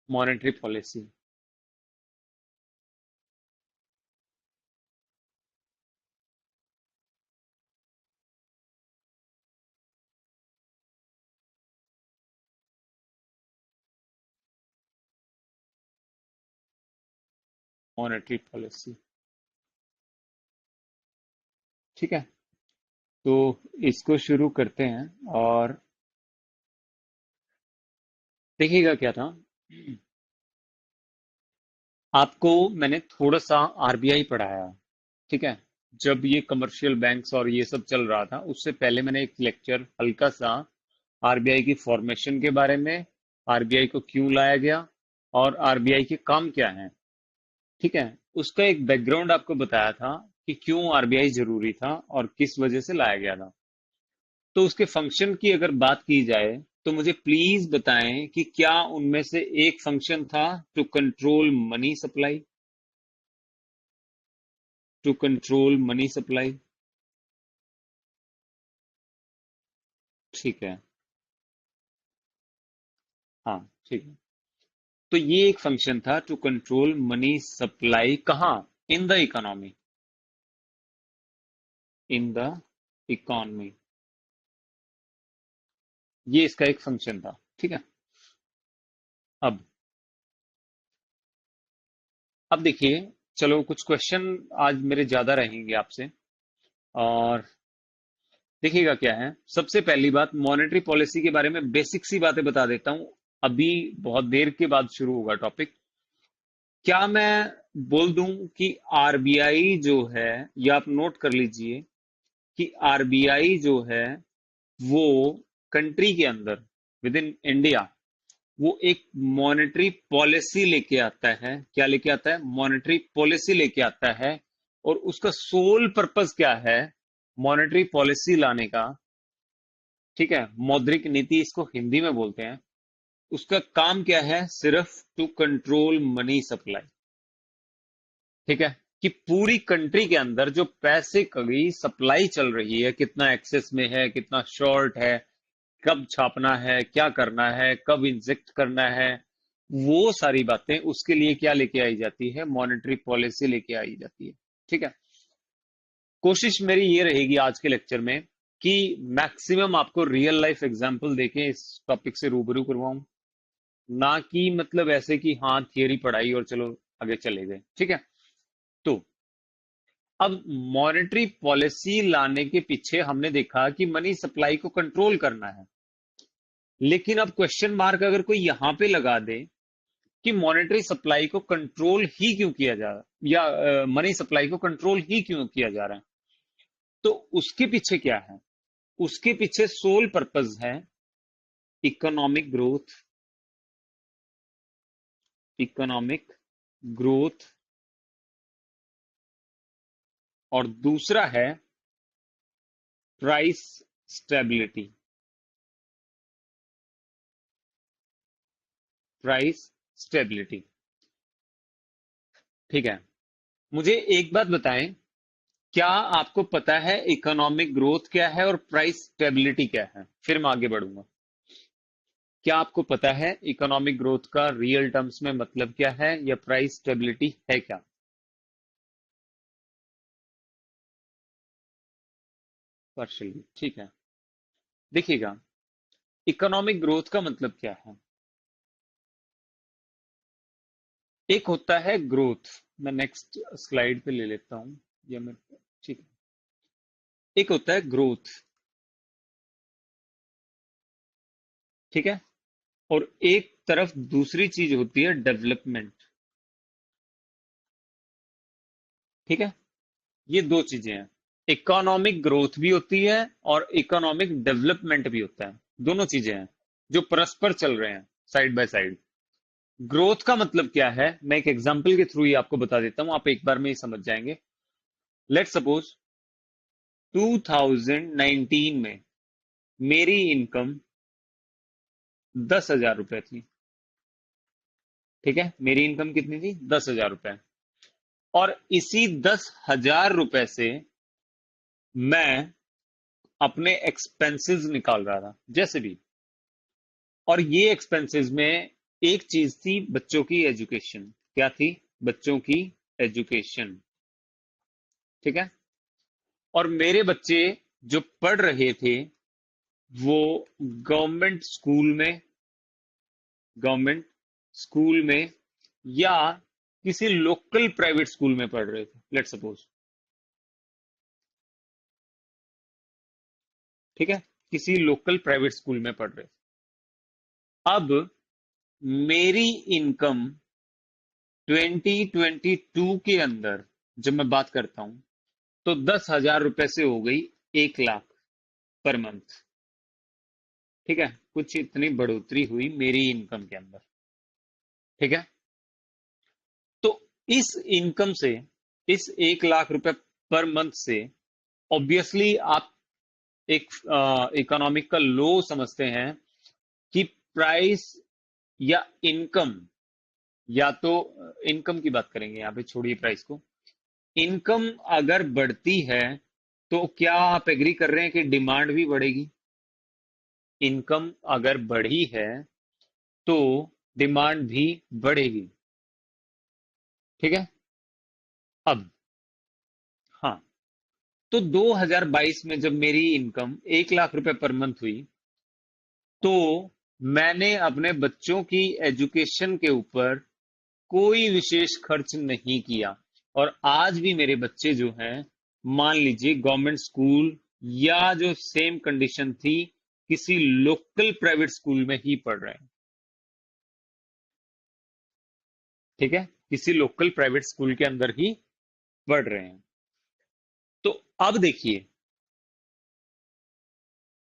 Monetary policy. Monetary policy. ठीक है, तो इसको शुरू करते हैं। और देखिएगा क्या था, आपको मैंने थोड़ा सा आरबीआई पढ़ाया। ठीक है, जब ये कमर्शियल बैंक्स और ये सब चल रहा था उससे पहले मैंने एक लेक्चर हल्का सा आरबीआई की फॉर्मेशन के बारे में, आरबीआई को क्यों लाया गया और आरबीआई के काम क्या हैं, ठीक है, उसका एक बैकग्राउंड आपको बताया था कि क्यों आरबीआई जरूरी था और किस वजह से लाया गया था। तो उसके फंक्शन की अगर बात की जाए तो मुझे प्लीज बताएं कि क्या उनमें से एक फंक्शन था to control money supply. To control money supply. ठीक है, हाँ ठीक है। तो ये एक फंक्शन था टू कंट्रोल मनी सप्लाई, कहाँ? In the economy. In the economy, ये इसका एक फंक्शन था। ठीक है, अब अब देखिए, चलो कुछ क्वेश्चन आज मेरे ज्यादा रहेंगे आपसे। और देखिएगा क्या है, सबसे पहली बात मॉनेटरी पॉलिसी के बारे में बेसिक सी बातें बता देता हूं। अभी बहुत देर के बाद शुरू होगा टॉपिक। क्या मैं बोल दूं कि आरबीआई जो है, या आप नोट कर लीजिए कि आरबीआई जो है वो कंट्री के अंदर, विद इन इंडिया, वो एक मॉनेटरी पॉलिसी लेके आता है। क्या लेके आता है? मॉनेटरी पॉलिसी लेके आता है। और उसका सोल पर्पस क्या है मॉनेटरी पॉलिसी लाने का? ठीक है, मौद्रिक नीति इसको हिंदी में बोलते हैं। उसका काम क्या है? सिर्फ टू कंट्रोल मनी सप्लाई। ठीक है, कि पूरी कंट्री के अंदर जो पैसे की सप्लाई चल रही है, कितना एक्सेस में है, कितना शॉर्ट है, कब छापना है, क्या करना है, कब इंजेक्ट करना है, वो सारी बातें उसके लिए क्या लेके आई जाती है? मॉनेटरी पॉलिसी लेके आई जाती है। ठीक है, कोशिश मेरी ये रहेगी आज के लेक्चर में कि मैक्सिमम आपको रियल लाइफ एग्जांपल देके इस टॉपिक से रूबरू करवाऊं, ना कि मतलब ऐसे कि हाँ थियरी पढ़ाई और चलो आगे चले गए। ठीक है, तो अब मॉनेटरी पॉलिसी लाने के पीछे हमने देखा कि मनी सप्लाई को कंट्रोल करना है। लेकिन अब क्वेश्चन मार्क अगर कोई यहां पे लगा दे कि मॉनेटरी सप्लाई को कंट्रोल ही क्यों किया जा रहा है, या मनी सप्लाई को कंट्रोल ही क्यों किया जा रहा है, तो उसके पीछे क्या है? उसके पीछे सोल पर्पस है इकोनॉमिक ग्रोथ। Economic growth. और दूसरा है प्राइस स्टेबिलिटी। Price stability. ठीक है, मुझे एक बात बताएं, क्या आपको पता है इकोनॉमिक ग्रोथ क्या है और प्राइस स्टेबिलिटी क्या है? फिर मैं आगे बढ़ूंगा। क्या आपको पता है इकोनॉमिक ग्रोथ का रियल टर्म्स में मतलब क्या है, या प्राइस स्टेबिलिटी है क्या? पार्शियली, ठीक है। देखिएगा, इकोनॉमिक ग्रोथ का मतलब क्या है। एक होता है ग्रोथ, मैं नेक्स्ट स्लाइड पे ले लेता हूं, या मैं, ठीक है, एक होता है ग्रोथ। ठीक है, और एक तरफ दूसरी चीज होती है डेवलपमेंट। ठीक है, ये दो चीजें हैं। इकोनॉमिक ग्रोथ भी होती है और इकोनॉमिक डेवलपमेंट भी होता है। दोनों चीजें हैं जो परस्पर चल रहे हैं, साइड बाय साइड। ग्रोथ का मतलब क्या है, मैं एक एग्जांपल के थ्रू ही आपको बता देता हूं, आप एक बार में ही समझ जाएंगे। लेट सपोज 2019 में मेरी इनकम 10,000 रुपए थी। ठीक है, मेरी इनकम कितनी थी? 10,000 रुपए। और इसी 10,000 रुपए से मैं अपने एक्सपेंसेस निकाल रहा था जैसे भी। और ये एक्सपेंसेस में एक चीज थी बच्चों की एजुकेशन। क्या थी? बच्चों की एजुकेशन। ठीक है। और मेरे बच्चे जो पढ़ रहे थे वो गवर्नमेंट स्कूल में, गवर्नमेंट स्कूल में या किसी लोकल प्राइवेट स्कूल में पढ़ रहे थे, लेट सपोज। ठीक है, किसी लोकल प्राइवेट स्कूल में पढ़ रहे थे। अब मेरी इनकम 2022 के अंदर जब मैं बात करता हूं तो 10,000 रुपए से हो गई 1 लाख पर मंथ। ठीक है, कुछ इतनी बढ़ोतरी हुई मेरी इनकम के अंदर। ठीक है। तो इस इनकम से, इस 1 लाख रुपए पर मंथ से, ऑब्वियसली आप एक इकोनॉमिक का लो समझते हैं कि प्राइस या इनकम, या तो इनकम की बात करेंगे यहां पे, छोड़िए प्राइस को। इनकम अगर बढ़ती है तो क्या आप एग्री कर रहे हैं कि डिमांड भी बढ़ेगी? इनकम अगर बढ़ी है तो डिमांड भी बढ़ेगी। ठीक है। अब हाँ, तो 2022 में जब मेरी इनकम 1 लाख रुपए पर मंथ हुई तो मैंने अपने बच्चों की एजुकेशन के ऊपर कोई विशेष खर्च नहीं किया। और आज भी मेरे बच्चे जो हैं, मान लीजिए गवर्नमेंट स्कूल या जो सेम कंडीशन थी किसी लोकल प्राइवेट स्कूल में ही पढ़ रहे हैं। ठीक है, किसी लोकल प्राइवेट स्कूल के अंदर ही पढ़ रहे हैं। तो अब देखिए,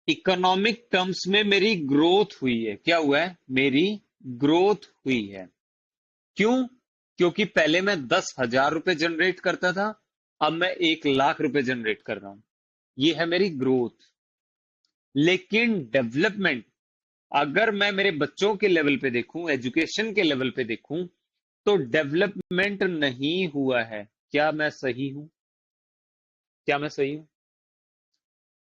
इकोनॉमिक टर्म्स में मेरी ग्रोथ हुई है। क्या हुआ है? मेरी ग्रोथ हुई है। क्यों? क्योंकि पहले मैं 10,000 रुपए जनरेट करता था, अब मैं 1 लाख रुपए जनरेट कर रहा हूं। ये है मेरी ग्रोथ। लेकिन डेवलपमेंट, अगर मैं मेरे बच्चों के लेवल पे देखूं, एजुकेशन के लेवल पे देखूं, तो डेवलपमेंट नहीं हुआ है। क्या मैं सही हूं? क्या मैं सही हूं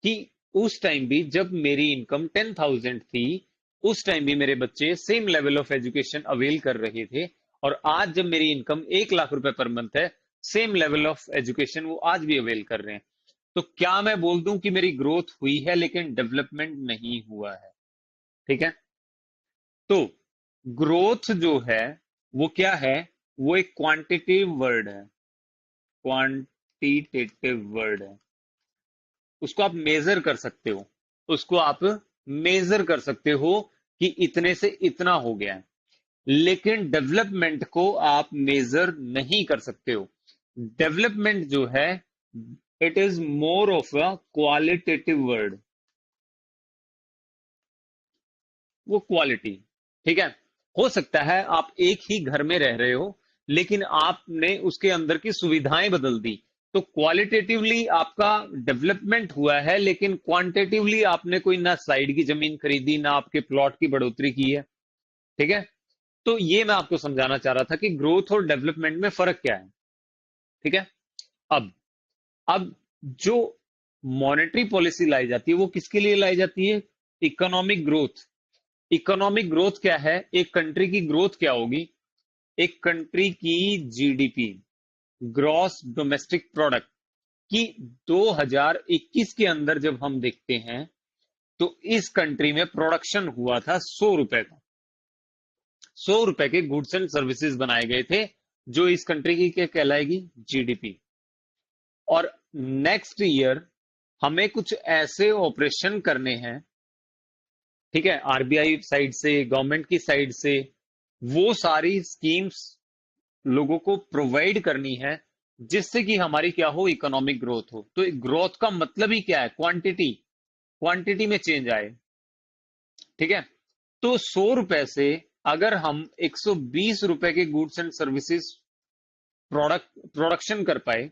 कि उस टाइम भी जब मेरी इनकम 10,000 थी, उस टाइम भी मेरे बच्चे same level of education avail कर रहे थे? और आज जब मेरी इनकम 1 लाख रुपए पर मंथ है, सेम लेवल ऑफ एजुकेशन वो आज भी अवेल कर रहे हैं। तो क्या मैं बोल दूं कि मेरी ग्रोथ हुई है लेकिन डेवलपमेंट नहीं हुआ है? ठीक है। तो ग्रोथ जो है वो क्या है? वो एक क्वांटिटेटिव वर्ड है। क्वांटिटेटिव वर्ड है। उसको आप मेजर कर सकते हो, उसको आप मेजर कर सकते हो कि इतने से इतना हो गया है। लेकिन डेवलपमेंट को आप मेजर नहीं कर सकते हो। डेवलपमेंट जो है, it is more of a qualitative word. वो क्वालिटी। ठीक है। हो सकता है आप एक ही घर में रह रहे हो लेकिन आपने उसके अंदर की सुविधाएं बदल दी, तो क्वालिटेटिवली आपका डेवलपमेंट हुआ है, लेकिन क्वांटिटेटिवली आपने कोई ना साइड की जमीन खरीदी, ना आपके प्लॉट की बढ़ोतरी की है। ठीक है। तो ये मैं आपको समझाना चाह रहा था कि ग्रोथ और डेवलपमेंट में फर्क क्या है। ठीक है। अब अब जो मॉनेटरी पॉलिसी लाई जाती है वो किसके लिए लाई जाती है? Economic growth. इकोनॉमिक ग्रोथ क्या है? एक कंट्री की ग्रोथ क्या होगी? एक कंट्री की जीडीपी, ग्रॉस डोमेस्टिक प्रोडक्ट की, 2021 के अंदर जब हम देखते हैं तो इस कंट्री में प्रोडक्शन हुआ था 100 रुपए का। 100 रुपए के गुड्स एंड सर्विसेज बनाए गए थे, जो इस कंट्री की क्या कहलाएगी? जीडीपी। और नेक्स्ट ईयर हमें कुछ ऐसे ऑपरेशन करने हैं, ठीक है, आरबीआई साइड से, गवर्नमेंट की साइड से, वो सारी स्कीम्स लोगों को प्रोवाइड करनी है जिससे कि हमारी क्या हो? इकोनॉमिक ग्रोथ हो। तो ग्रोथ का मतलब ही क्या है? क्वांटिटी। क्वांटिटी में चेंज आए। ठीक है। तो 100 रुपए से अगर हम 120 रुपए के गुड्स एंड सर्विसेज प्रोडक्शन कर पाए,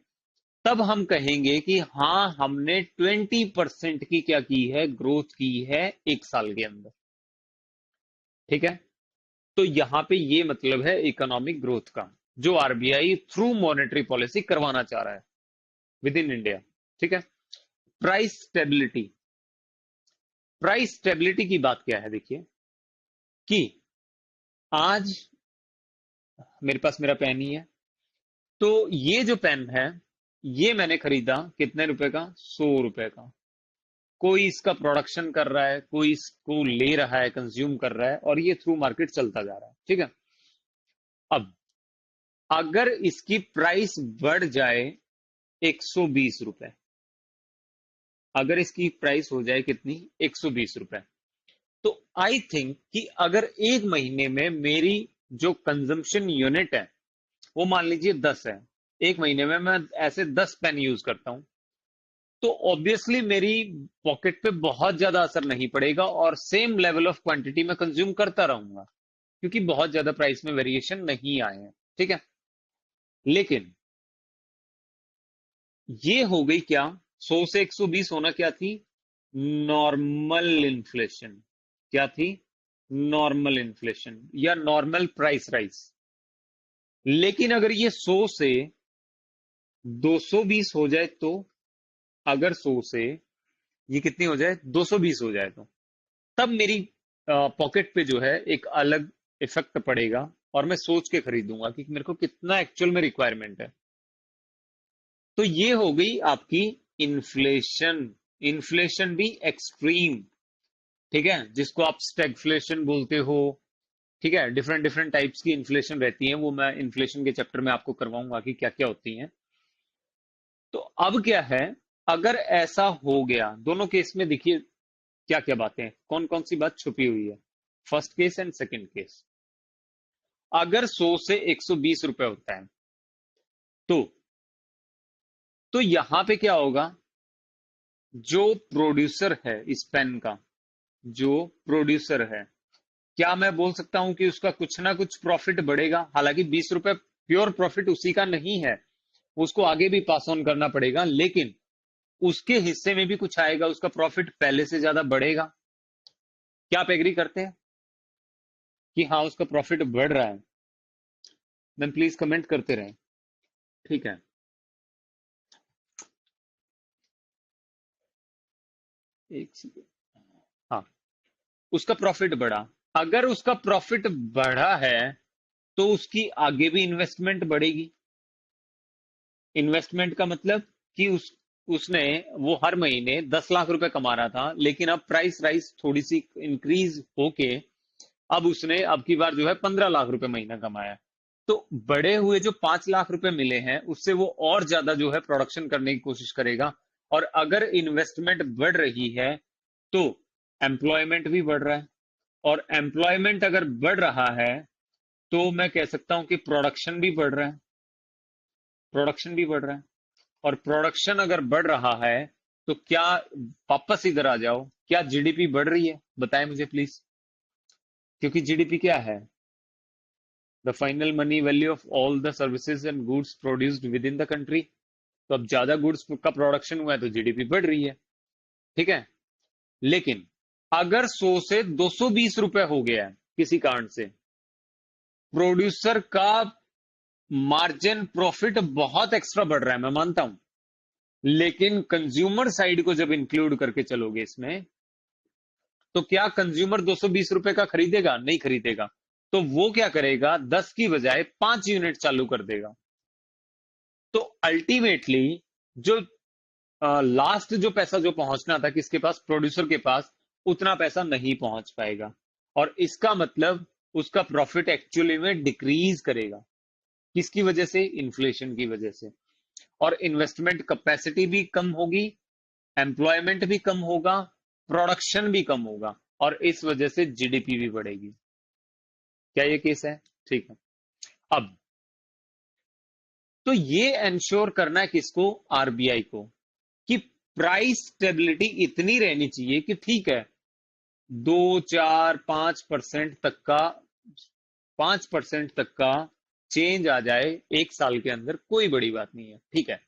तब हम कहेंगे कि हाँ, हमने 20% की क्या की है? ग्रोथ की है 1 साल के अंदर। ठीक है। तो यहां पे ये मतलब है इकोनॉमिक ग्रोथ का, जो आरबीआई थ्रू मॉनेटरी पॉलिसी करवाना चाह रहा है विद इन इंडिया। ठीक है। Price stability. प्राइस स्टेबिलिटी की बात क्या है? देखिए कि आज मेरे पास मेरा पेन ही है, तो ये जो पेन है ये मैंने खरीदा कितने रुपए का? 100 रुपए का। कोई इसका प्रोडक्शन कर रहा है, कोई इसको ले रहा है, कंज्यूम कर रहा है, और ये थ्रू मार्केट चलता जा रहा है। ठीक है। अब अगर इसकी प्राइस बढ़ जाए 120 रुपए, अगर इसकी प्राइस हो जाए कितनी? 120 रुपए, तो आई थिंक कि अगर एक महीने में मेरी जो कंजम्पशन यूनिट है वो मान लीजिए 10 है, एक महीने में मैं ऐसे 10 पेन यूज करता हूं, तो ऑब्वियसली मेरी पॉकेट पे बहुत ज्यादा असर नहीं पड़ेगा और सेम लेवल ऑफ क्वांटिटी में कंज्यूम करता रहूंगा, क्योंकि बहुत ज्यादा प्राइस में वेरिएशन नहीं आए हैं। ठीक है। लेकिन ये हो गई क्या? 100 से 120 होना क्या थी? Normal inflation. क्या थी? नॉर्मल इन्फ्लेशन या नॉर्मल प्राइस राइज। लेकिन अगर ये 100 से 220 हो जाए तो, अगर 100 से ये कितनी हो जाए? 220 हो जाए तो, तब मेरी पॉकेट पे जो है एक अलग इफेक्ट पड़ेगा, और मैं सोच के खरीदूंगा कि मेरे को कितना एक्चुअल में रिक्वायरमेंट है। तो ये हो गई आपकी इन्फ्लेशन। इन्फ्लेशन भी एक्सट्रीम। ठीक है, जिसको आप स्टैगफ्लेशन बोलते हो। ठीक है, डिफरेंट डिफरेंट टाइप्स की इन्फ्लेशन रहती है, वो मैं इन्फ्लेशन के चैप्टर में आपको करवाऊंगा कि क्या क्या होती हैं। तो अब क्या है, अगर ऐसा हो गया, दोनों केस में देखिए क्या क्या बातें हैं, कौन कौन सी बात छुपी हुई है। First case and second case. अगर 100 से 120 रुपए होता है तो यहां पे क्या होगा? जो प्रोड्यूसर है इस पेन का, जो प्रोड्यूसर है, क्या मैं बोल सकता हूं कि उसका कुछ ना कुछ प्रॉफिट बढ़ेगा? हालांकि 20 रुपए प्योर प्रॉफिट उसी का नहीं है, उसको आगे भी पास ऑन करना पड़ेगा, लेकिन उसके हिस्से में भी कुछ आएगा, उसका प्रॉफिट पहले से ज्यादा बढ़ेगा। क्या आप एग्री करते हैं कि हाँ उसका प्रॉफिट बढ़ रहा है? देन प्लीज कमेंट करते रहें। ठीक है। एक सेकंड। हाँ, उसका प्रॉफिट बढ़ा। अगर उसका प्रॉफिट बढ़ा है तो उसकी आगे भी इन्वेस्टमेंट बढ़ेगी। इन्वेस्टमेंट का मतलब कि उसने वो हर महीने 10 लाख रुपए कमा रहा था, लेकिन अब प्राइस राइज थोड़ी सी इंक्रीज होके अब उसने अब की बार जो है 15 लाख रुपए महीना कमाया। तो बढ़े हुए जो 5 लाख रुपए मिले हैं उससे वो और ज्यादा जो है प्रोडक्शन करने की कोशिश करेगा। और अगर इन्वेस्टमेंट बढ़ रही है तो एम्प्लॉयमेंट भी बढ़ रहा है, और एम्प्लॉयमेंट अगर बढ़ रहा है तो मैं कह सकता हूं कि प्रोडक्शन भी बढ़ रहा है। प्रोडक्शन भी बढ़ रहा है, और प्रोडक्शन अगर बढ़ रहा है तो क्या, वापस इधर आ जाओ, क्या जीडीपी बढ़ रही है? बताएं मुझे प्लीज। क्योंकि जीडीपी क्या है? The final money value of all the services and goods produced with in the country. तो अब ज्यादा गुड्स का प्रोडक्शन हुआ है तो जीडीपी बढ़ रही है। ठीक है। लेकिन अगर 100 से 220 रुपए हो गया है किसी कारण से, प्रोड्यूसर का मार्जिन प्रॉफिट बहुत एक्स्ट्रा बढ़ रहा है, मैं मानता हूं, लेकिन कंज्यूमर साइड को जब इंक्लूड करके चलोगे इसमें, तो क्या कंज्यूमर 220 रुपए का खरीदेगा? नहीं खरीदेगा। तो वो क्या करेगा? 10 की बजाय 5 यूनिट चालू कर देगा। तो अल्टीमेटली जो लास्ट जो पैसा जो पहुंचना था किसके पास? प्रोड्यूसर के पास, उतना पैसा नहीं पहुंच पाएगा। और इसका मतलब उसका प्रॉफिट एक्चुअली में डिक्रीज करेगा। किसकी वजह से? इन्फ्लेशन की वजह से। और इन्वेस्टमेंट कैपेसिटी भी कम होगी, एम्प्लॉयमेंट भी कम होगा, प्रोडक्शन भी कम होगा, और इस वजह से जीडीपी भी बढ़ेगी। क्या ये केस है? ठीक है। अब तो ये इंश्योर करना है किसको? आरबीआई को, कि प्राइस स्टेबिलिटी इतनी रहनी चाहिए कि ठीक है, 2 4 5% तक का, 5% तक का चेंज आ जाए एक साल के अंदर, कोई बड़ी बात नहीं है। ठीक है।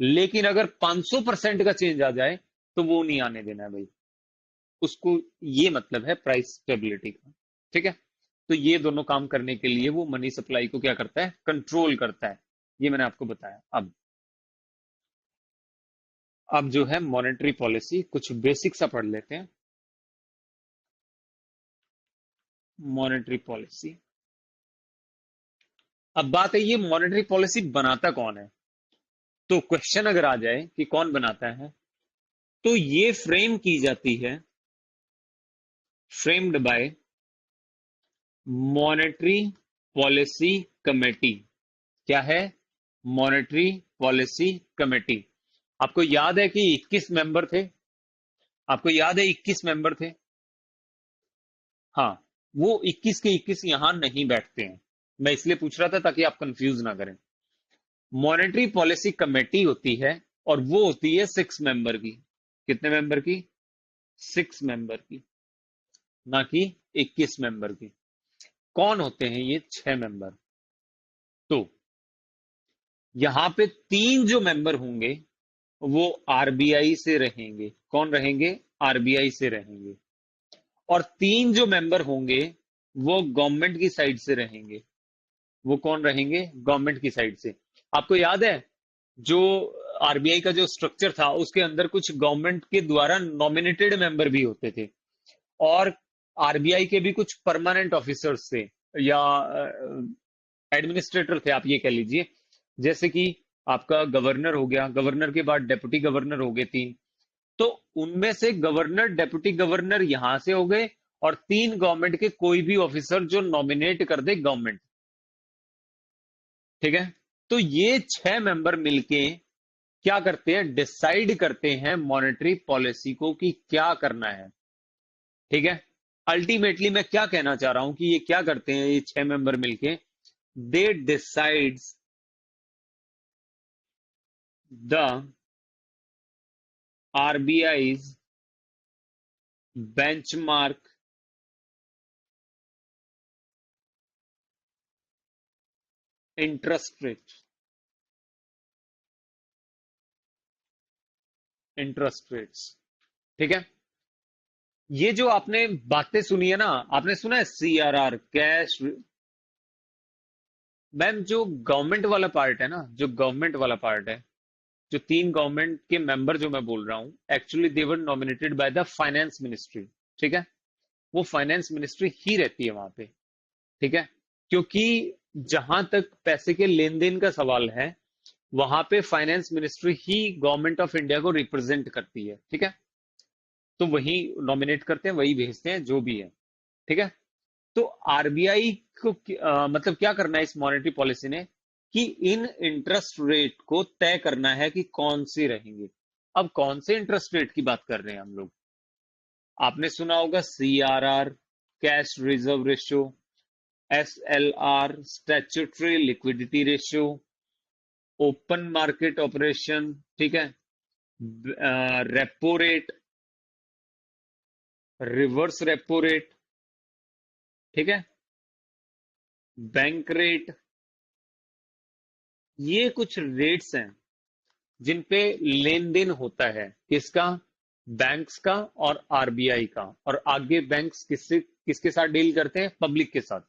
लेकिन अगर 500% का चेंज आ जाए तो वो नहीं आने देना है भाई उसको। ये मतलब है प्राइस स्टेबिलिटी का। ठीक है। तो ये दोनों काम करने के लिए वो मनी सप्लाई को क्या करता है? कंट्रोल करता है। ये मैंने आपको बताया। अब जो है मॉनेटरी पॉलिसी, कुछ बेसिक सा पढ़ लेते हैं। मॉनेटरी पॉलिसी अब बात है ये मॉनेटरी पॉलिसी बनाता कौन है। तो क्वेश्चन अगर आ जाए कि कौन बनाता है, तो ये फ्रेम की जाती है, framed bye monetary policy committee. क्या है? Monetary policy committee. आपको याद है कि 21 मेंबर थे? आपको याद है 21 मेंबर थे? हाँ, वो 21 के 21 यहां नहीं बैठते हैं। मैं इसलिए पूछ रहा था ताकि आप कंफ्यूज ना करें। मॉनेटरी पॉलिसी कमेटी होती है, और वो होती है 6 मेंबर की। कितने मेंबर की? 6 मेंबर की, ना कि 21 मेंबर की। कौन होते हैं ये 6 मेंबर? तो यहां पे 3 जो मेंबर होंगे वो आरबीआई से रहेंगे। कौन रहेंगे? आरबीआई से रहेंगे। और 3 जो मेंबर होंगे वो गवर्नमेंट की साइड से रहेंगे। वो कौन रहेंगे? गवर्नमेंट की साइड से। आपको याद है जो आरबीआई का जो स्ट्रक्चर था उसके अंदर कुछ गवर्नमेंट के द्वारा नॉमिनेटेड मेंबर भी होते थे, और आरबीआई के भी कुछ परमानेंट ऑफिसर्स थे, या एडमिनिस्ट्रेटर थे, आप ये कह लीजिए। जैसे कि आपका गवर्नर हो गया, गवर्नर के बाद डेप्यूटी गवर्नर हो गए 3। तो उनमें से गवर्नर, डेप्यूटी गवर्नर यहां से हो गए, और 3 गवर्नमेंट के कोई भी ऑफिसर जो नॉमिनेट कर दे गवर्नमेंट। ठीक है? तो ये 6 मेंबर मिलके क्या करते हैं? डिसाइड करते हैं मॉनेटरी पॉलिसी को कि क्या करना है। ठीक है? अल्टीमेटली मैं क्या कहना चाह रहा हूं कि ये क्या करते हैं ये 6 मेंबर मिलके? They decides the RBI's benchmark interest rate. Interest rates. ठीक है? ये जो आपने बातें सुनी है ना, आपने सुना है सीआरआर, कैश। मैम, जो गवर्नमेंट वाला पार्ट है ना, जो गवर्नमेंट वाला पार्ट है, जो 3 गवर्नमेंट के मेंबर जो मैं बोल रहा हूं, actually they were nominated by the finance ministry. ठीक है? वो फाइनेंस मिनिस्ट्री ही रहती है वहां पे। ठीक है? क्योंकि जहां तक पैसे के लेन देन का सवाल है, वहां पे finance ministry he government of India को रिप्रेजेंट करती है। ठीक है? तो वही नॉमिनेट करते हैं, वही भेजते हैं, जो भी है। ठीक है? तो आरबीआई को मतलब क्या करना है इस मॉनेटरी पॉलिसी ने, कि इन इंटरेस्ट रेट को तय करना है कि कौन सी रहेंगे। अब कौन से इंटरेस्ट रेट की बात कर रहे हैं हम लोग? आपने सुना होगा CRR, cash reserve ratio, SLR, statutory liquidity ratio, open market operation. ठीक है? Repo rate, reverse repo rate. ठीक है? Bank rate. ये कुछ रेट्स हैं जिन पे लेन देन होता है। किसका? बैंक्स का और आरबीआई का। और आगे बैंक्स किससे किसके साथ डील करते हैं? पब्लिक के साथ।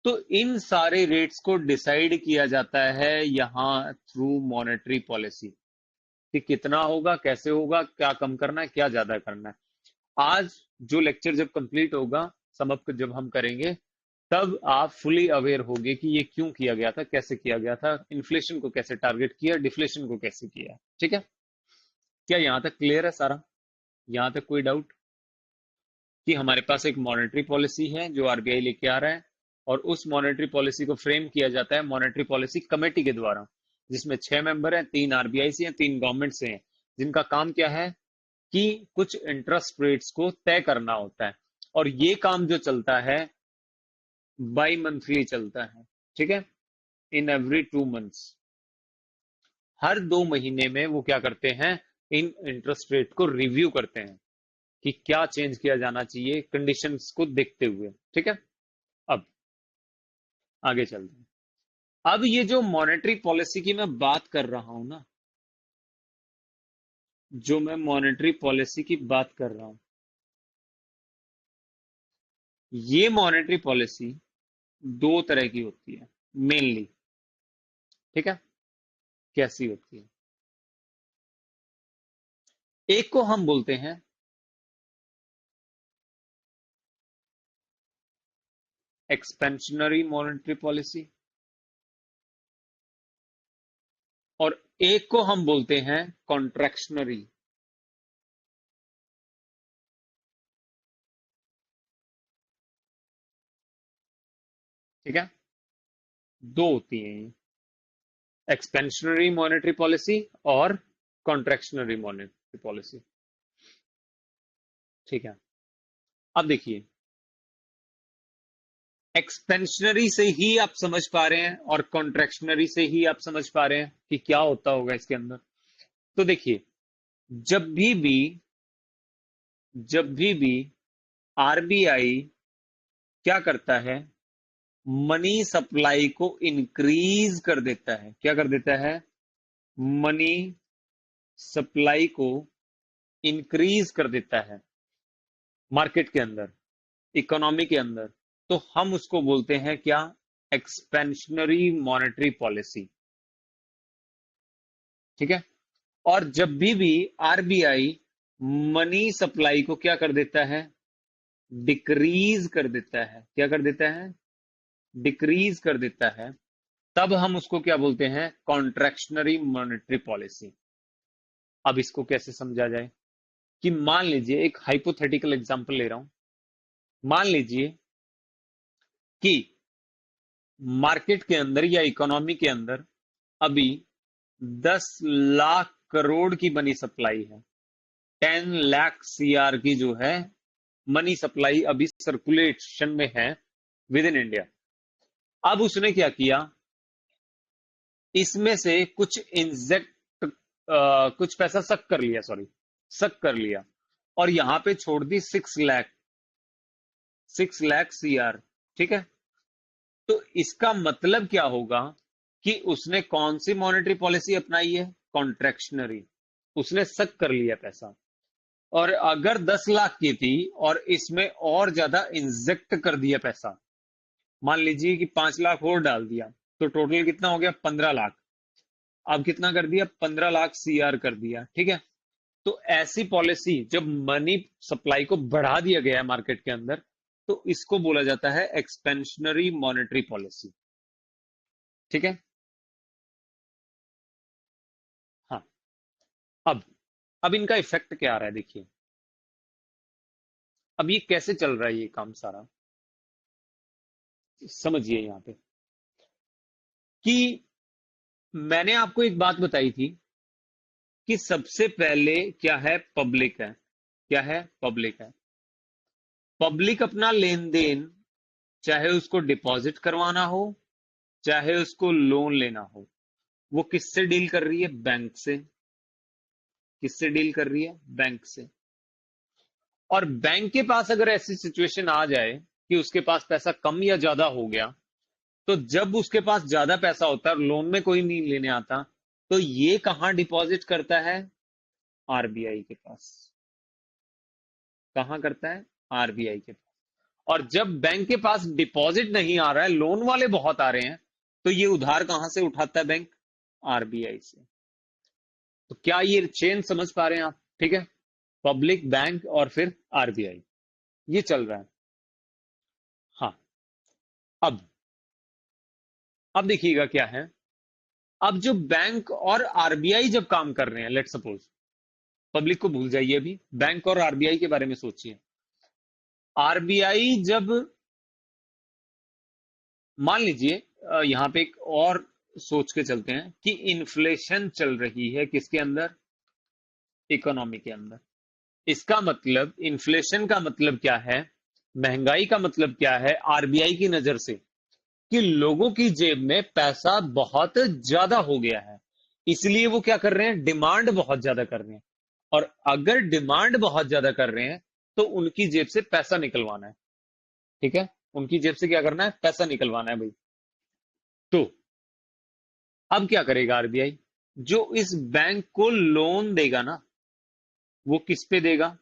तो इन सारे रेट्स को डिसाइड किया जाता है यहां थ्रू मॉनेटरी पॉलिसी, कि कितना होगा, कैसे होगा, क्या कम करना है, क्या ज्यादा करना है। आज जो लेक्चर जब कंप्लीट होगा, समाप्त जब हम करेंगे, तब आप फुली अवेयर होगे कि ये क्यों किया गया था, कैसे किया गया था, इन्फ्लेशन को कैसे टारगेट किया, डिफ्लेशन को कैसे किया। ठीक है? क्या यहां तक क्लियर है सारा? यहां तक कोई डाउट? कि हमारे पास एक मॉनेटरी पॉलिसी है जो आरबीआई लेके आ रहा है, और उस मॉनेटरी पॉलिसी को फ्रेम किया जाता है मॉनेटरी पॉलिसी कमेटी के द्वारा, जिसमें 6 मेंबर हैं, 3 आरबीआई से हैं, 3 गवर्नमेंट से हैं, जिनका काम क्या है कि कुछ इंटरेस्ट रेट्स को तय करना होता है। और ये काम जो चलता है बाई मंथली चलता है। ठीक है? इन एवरी 2 मंथ्स, हर 2 महीने में वो क्या करते हैं? इन इंटरेस्ट रेट को रिव्यू करते हैं कि क्या चेंज किया जाना चाहिए कंडीशंस को देखते हुए। ठीक है? अब आगे चलते हैं। अब ये जो मॉनेटरी पॉलिसी की मैं बात कर रहा हूं ना, जो मैं मॉनेटरी पॉलिसी की बात कर रहा हूं, ये मॉनेटरी पॉलिसी 2 तरह की होती है मेनली। ठीक है? कैसी होती है? एक को हम बोलते हैं एक्सपेंशनरी मॉनेटरी पॉलिसी, और एक को हम बोलते हैं कॉन्ट्रैक्शनरी। ठीक है, दो होती हैं ये, एक्सपेंशनरी मॉनेटरी पॉलिसी और कॉन्ट्रैक्शनरी मॉनेटरी पॉलिसी। ठीक है, अब देखिए, एक्सपेंशनरी से ही आप समझ पा रहे हैं और कॉन्ट्रैक्शनरी से ही आप समझ पा रहे हैं कि क्या होता होगा इसके अंदर। तो देखिए, जब भी भी जब भी आरबीआई क्या करता है, मनी सप्लाई को इंक्रीज कर देता है। क्या कर देता है? मनी सप्लाई को इंक्रीज कर देता है मार्केट के अंदर, इकोनॉमी के अंदर, तो हम उसको बोलते हैं क्या? Expansionary monetary policy. ठीक है, और जब भी आरबीआई मनी सप्लाई को क्या कर देता है? डिक्रीज कर देता है। क्या कर देता है? डिक्रीज कर देता है, तब हम उसको क्या बोलते हैं? Contractionary monetary policy. अब इसको कैसे समझा जाए कि मान लीजिए, एक हाइपोथेटिकल एग्जांपल ले रहा हूं। मान लीजिए कि मार्केट के अंदर या इकोनॉमी के अंदर अभी 10 लाख करोड़ की मनी सप्लाई है। 10 लाख CR की जो है मनी सप्लाई अभी सर्कुलेशन में है विद इन इंडिया। अब उसने क्या किया, इसमें से कुछ इंजेक्ट, कुछ पैसा सक कर लिया, सॉरी, सक कर लिया, और यहां पे छोड़ दी 6 लाख CR। ठीक है, तो इसका मतलब क्या होगा कि उसने कौन सी मॉनेटरी पॉलिसी अपनाई है? कॉन्ट्रैक्शनरी। उसने सक कर लिया पैसा। और अगर 10 लाख की थी और इसमें और ज्यादा इंजेक्ट कर दिया पैसा, मान लीजिए कि 5 लाख और डाल दिया, तो टोटल कितना हो गया? 15 लाख। अब कितना कर दिया? 15 लाख CR कर दिया। ठीक है, तो ऐसी पॉलिसी, जब मनी सप्लाई को बढ़ा दिया गया है मार्केट के अंदर, तो इसको बोला जाता है एक्सपेंशनरी मॉनेटरी पॉलिसी। ठीक है, हाँ। अब इनका इफेक्ट क्या आ रहा है, देखिए। अब ये कैसे चल रहा है ये काम सारा, समझिए यहां पे कि मैंने आपको एक बात बताई थी कि सबसे पहले क्या है? पब्लिक है। क्या है? पब्लिक है। पब्लिक अपना लेन देन, चाहे उसको डिपॉजिट करवाना हो, चाहे उसको लोन लेना हो, वो किससे डील कर रही है? बैंक से। किससे डील कर रही है? बैंक से। और बैंक के पास अगर ऐसी सिचुएशन आ जाए कि उसके पास पैसा कम या ज्यादा हो गया, तो जब उसके पास ज्यादा पैसा होता है और लोन में कोई नहीं लेने आता, तो ये कहां डिपॉजिट करता है? आरबीआई के पास। कहां करता है? आरबीआई के पास। और जब बैंक के पास डिपॉजिट नहीं आ रहा है, लोन वाले बहुत आ रहे हैं, तो ये उधार कहां से उठाता है बैंक? आरबीआई से। तो क्या ये चेन समझ पा रहे हैं आप? ठीक है, पब्लिक, बैंक और फिर आरबीआई, ये चल रहा है। हाँ, अब अब देखिएगा क्या है। अब जो बैंक और आरबीआई जब काम कर रहे हैं, लेट सपोज, पब्लिक को भूल जाइए, अभी बैंक और आरबीआई के बारे में सोचिए। आरबीआई जब, मान लीजिए, यहां पे एक और सोच के चलते हैं कि इन्फ्लेशन चल रही है किसके अंदर? इकोनॉमी के अंदर। इसका मतलब, इन्फ्लेशन का मतलब क्या है, महंगाई का मतलब क्या है आरबीआई की नजर से? कि लोगों की जेब में पैसा बहुत ज्यादा हो गया है, इसलिए वो क्या कर रहे हैं? डिमांड बहुत ज्यादा कर रहे हैं। और अगर डिमांड बहुत ज्यादा कर रहे हैं, तो उनकी जेब से पैसा निकलवाना है। ठीक है, उनकी जेब से क्या करना है? पैसा निकलवाना है भाई। तो अब क्या करेगा आरबीआई? जो इस बैंक को लोन देगा ना, वो किस पे देगा?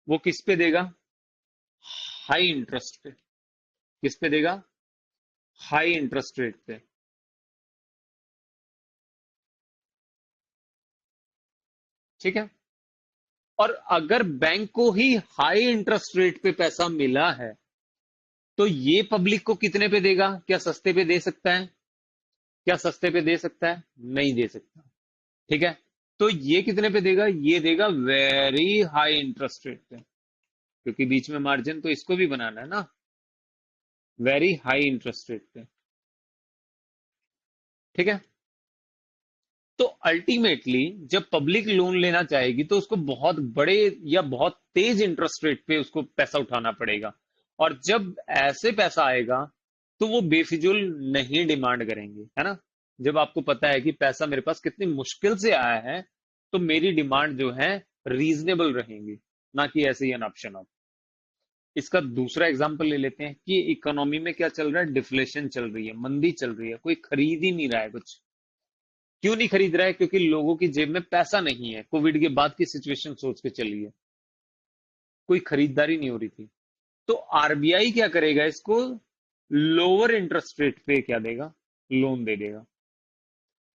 वो किस पे देगा? हाई इंटरेस्ट पे। किस पे देगा? हाई इंटरेस्ट रेट पे। ठीक है, और अगर बैंक को ही हाई इंटरेस्ट रेट पे पैसा मिला है, तो ये पब्लिक को कितने पे देगा? क्या सस्ते पे दे सकता है? क्या सस्ते पे दे सकता है? नहीं दे सकता। ठीक है, तो ये कितने पे देगा? ये देगा वेरी हाई इंटरेस्ट रेट पे, क्योंकि बीच में मार्जिन तो इसको भी बनाना है ना, वेरी हाई इंटरेस्ट रेट पे। ठीक है, तो अल्टीमेटली जब पब्लिक लोन लेना चाहेगी तो उसको बहुत बड़े या बहुत तेज इंटरेस्ट रेट पे उसको पैसा उठाना पड़ेगा, और जब ऐसे पैसा आएगा तो वो बेफिजूल नहीं डिमांड करेंगे, है ना। जब आपको पता है कि पैसा मेरे पास कितनी मुश्किल से आया है, तो मेरी डिमांड जो है रीजनेबल रहेंगी, ना कि ऐसे ही एन ऑप्शन ऑफ। इसका दूसरा एग्जांपल ले लेते हैं कि इकोनॉमी में क्या चल रहा है, डिफ्लेशन चल रही है, मंदी चल रही है, कोई खरीद ही नहीं रहा है कुछ। क्यों नहीं खरीद रहा है? क्योंकि लोगों की जेब में पैसा नहीं है। कोविड के बाद की सिचुएशन सोच के चलिए, कोई खरीदारी नहीं हो रही थी। तो आरबीआई क्या करेगा? इसको लोअर इंटरेस्ट रेट पे क्या देगा? लोन दे देगा,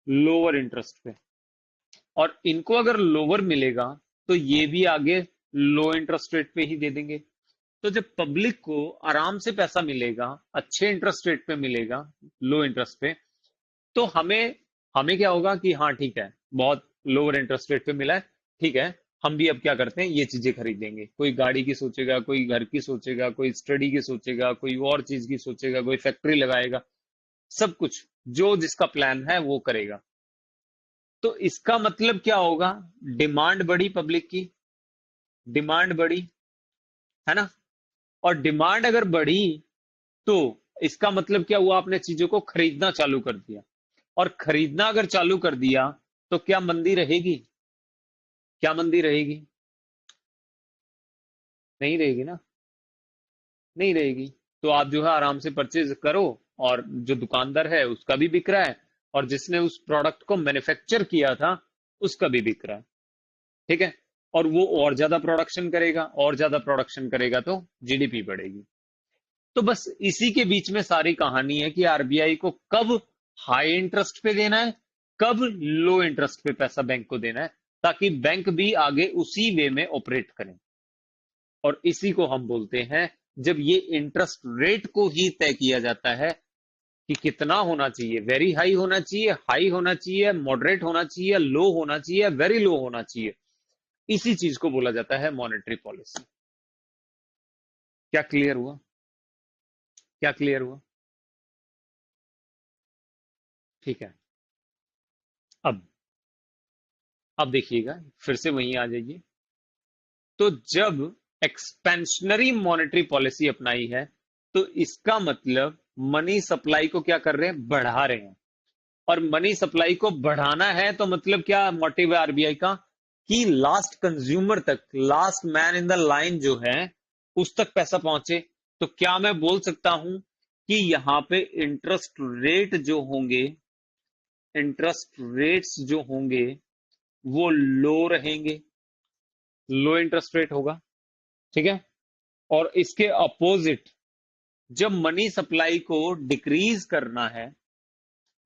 लोअर इंटरेस्ट पे। और इनको अगर लोअर मिलेगा तो ये भी आगे लो इंटरेस्ट रेट पे ही दे देंगे। तो जब पब्लिक को आराम से पैसा मिलेगा, अच्छे इंटरेस्ट रेट पे मिलेगा, लो इंटरेस्ट पे, तो हमें हमें क्या होगा कि हाँ ठीक है, बहुत लोअर इंटरेस्ट रेट पे मिला है, ठीक है, हम भी अब क्या करते हैं, ये चीजें खरीदेंगे। कोई गाड़ी की सोचेगा, कोई घर की सोचेगा, कोई स्टडी की सोचेगा, कोई और चीज की सोचेगा, कोई फैक्ट्री लगाएगा, सब कुछ जो जिसका प्लान है वो करेगा। तो इसका मतलब क्या होगा? डिमांड बढ़ी पब्लिक की, डिमांड बढ़ी, है ना। और डिमांड अगर बढ़ी तो इसका मतलब क्या हुआ? आपने चीजों को खरीदना चालू कर दिया, और खरीदना अगर चालू कर दिया तो क्या मंदी रहेगी? क्या मंदी रहेगी? नहीं रहेगी ना, नहीं रहेगी। तो आप जो है आराम से परचेज करो, और जो दुकानदार है उसका भी बिक रहा है, और जिसने उस प्रोडक्ट को मैन्युफैक्चर किया था उसका भी बिक रहा है। ठीक है, और वो और ज्यादा प्रोडक्शन करेगा, और ज्यादा प्रोडक्शन करेगा तो जीडीपी बढ़ेगी। तो बस इसी के बीच में सारी कहानी है कि आरबीआई को कब हाई इंटरेस्ट पे देना है, कब लो इंटरेस्ट पे पैसा बैंक को देना है, ताकि बैंक भी आगे उसी वे में ऑपरेट करें। और इसी को हम बोलते हैं, जब ये इंटरेस्ट रेट को ही तय किया जाता है कि कितना होना चाहिए, वेरी हाई होना चाहिए, मॉडरेट होना चाहिए, लो होना चाहिए, वेरी लो होना चाहिए, इसी चीज को बोला जाता है मॉनेटरी पॉलिसी। क्या क्लियर हुआ? क्या क्लियर हुआ? ठीक है। अब अब देखिएगा, फिर से वहीं आ जाइए। तो जब एक्सपेंशनरी मॉनेटरी पॉलिसी अपनाई है, तो इसका मतलब मनी सप्लाई को क्या कर रहे हैं? बढ़ा रहे हैं। और मनी सप्लाई को बढ़ाना है तो मतलब क्या मोटिव है आरबीआई का? कि लास्ट कंज्यूमर तक, last man in the line जो है, उस तक पैसा पहुंचे। तो क्या मैं बोल सकता हूं कि यहां पे इंटरेस्ट रेट्स जो होंगे वो लो रहेंगे, लो इंटरेस्ट रेट होगा। ठीक है, और इसके अपोजिट, जब मनी सप्लाई को डिक्रीज करना है,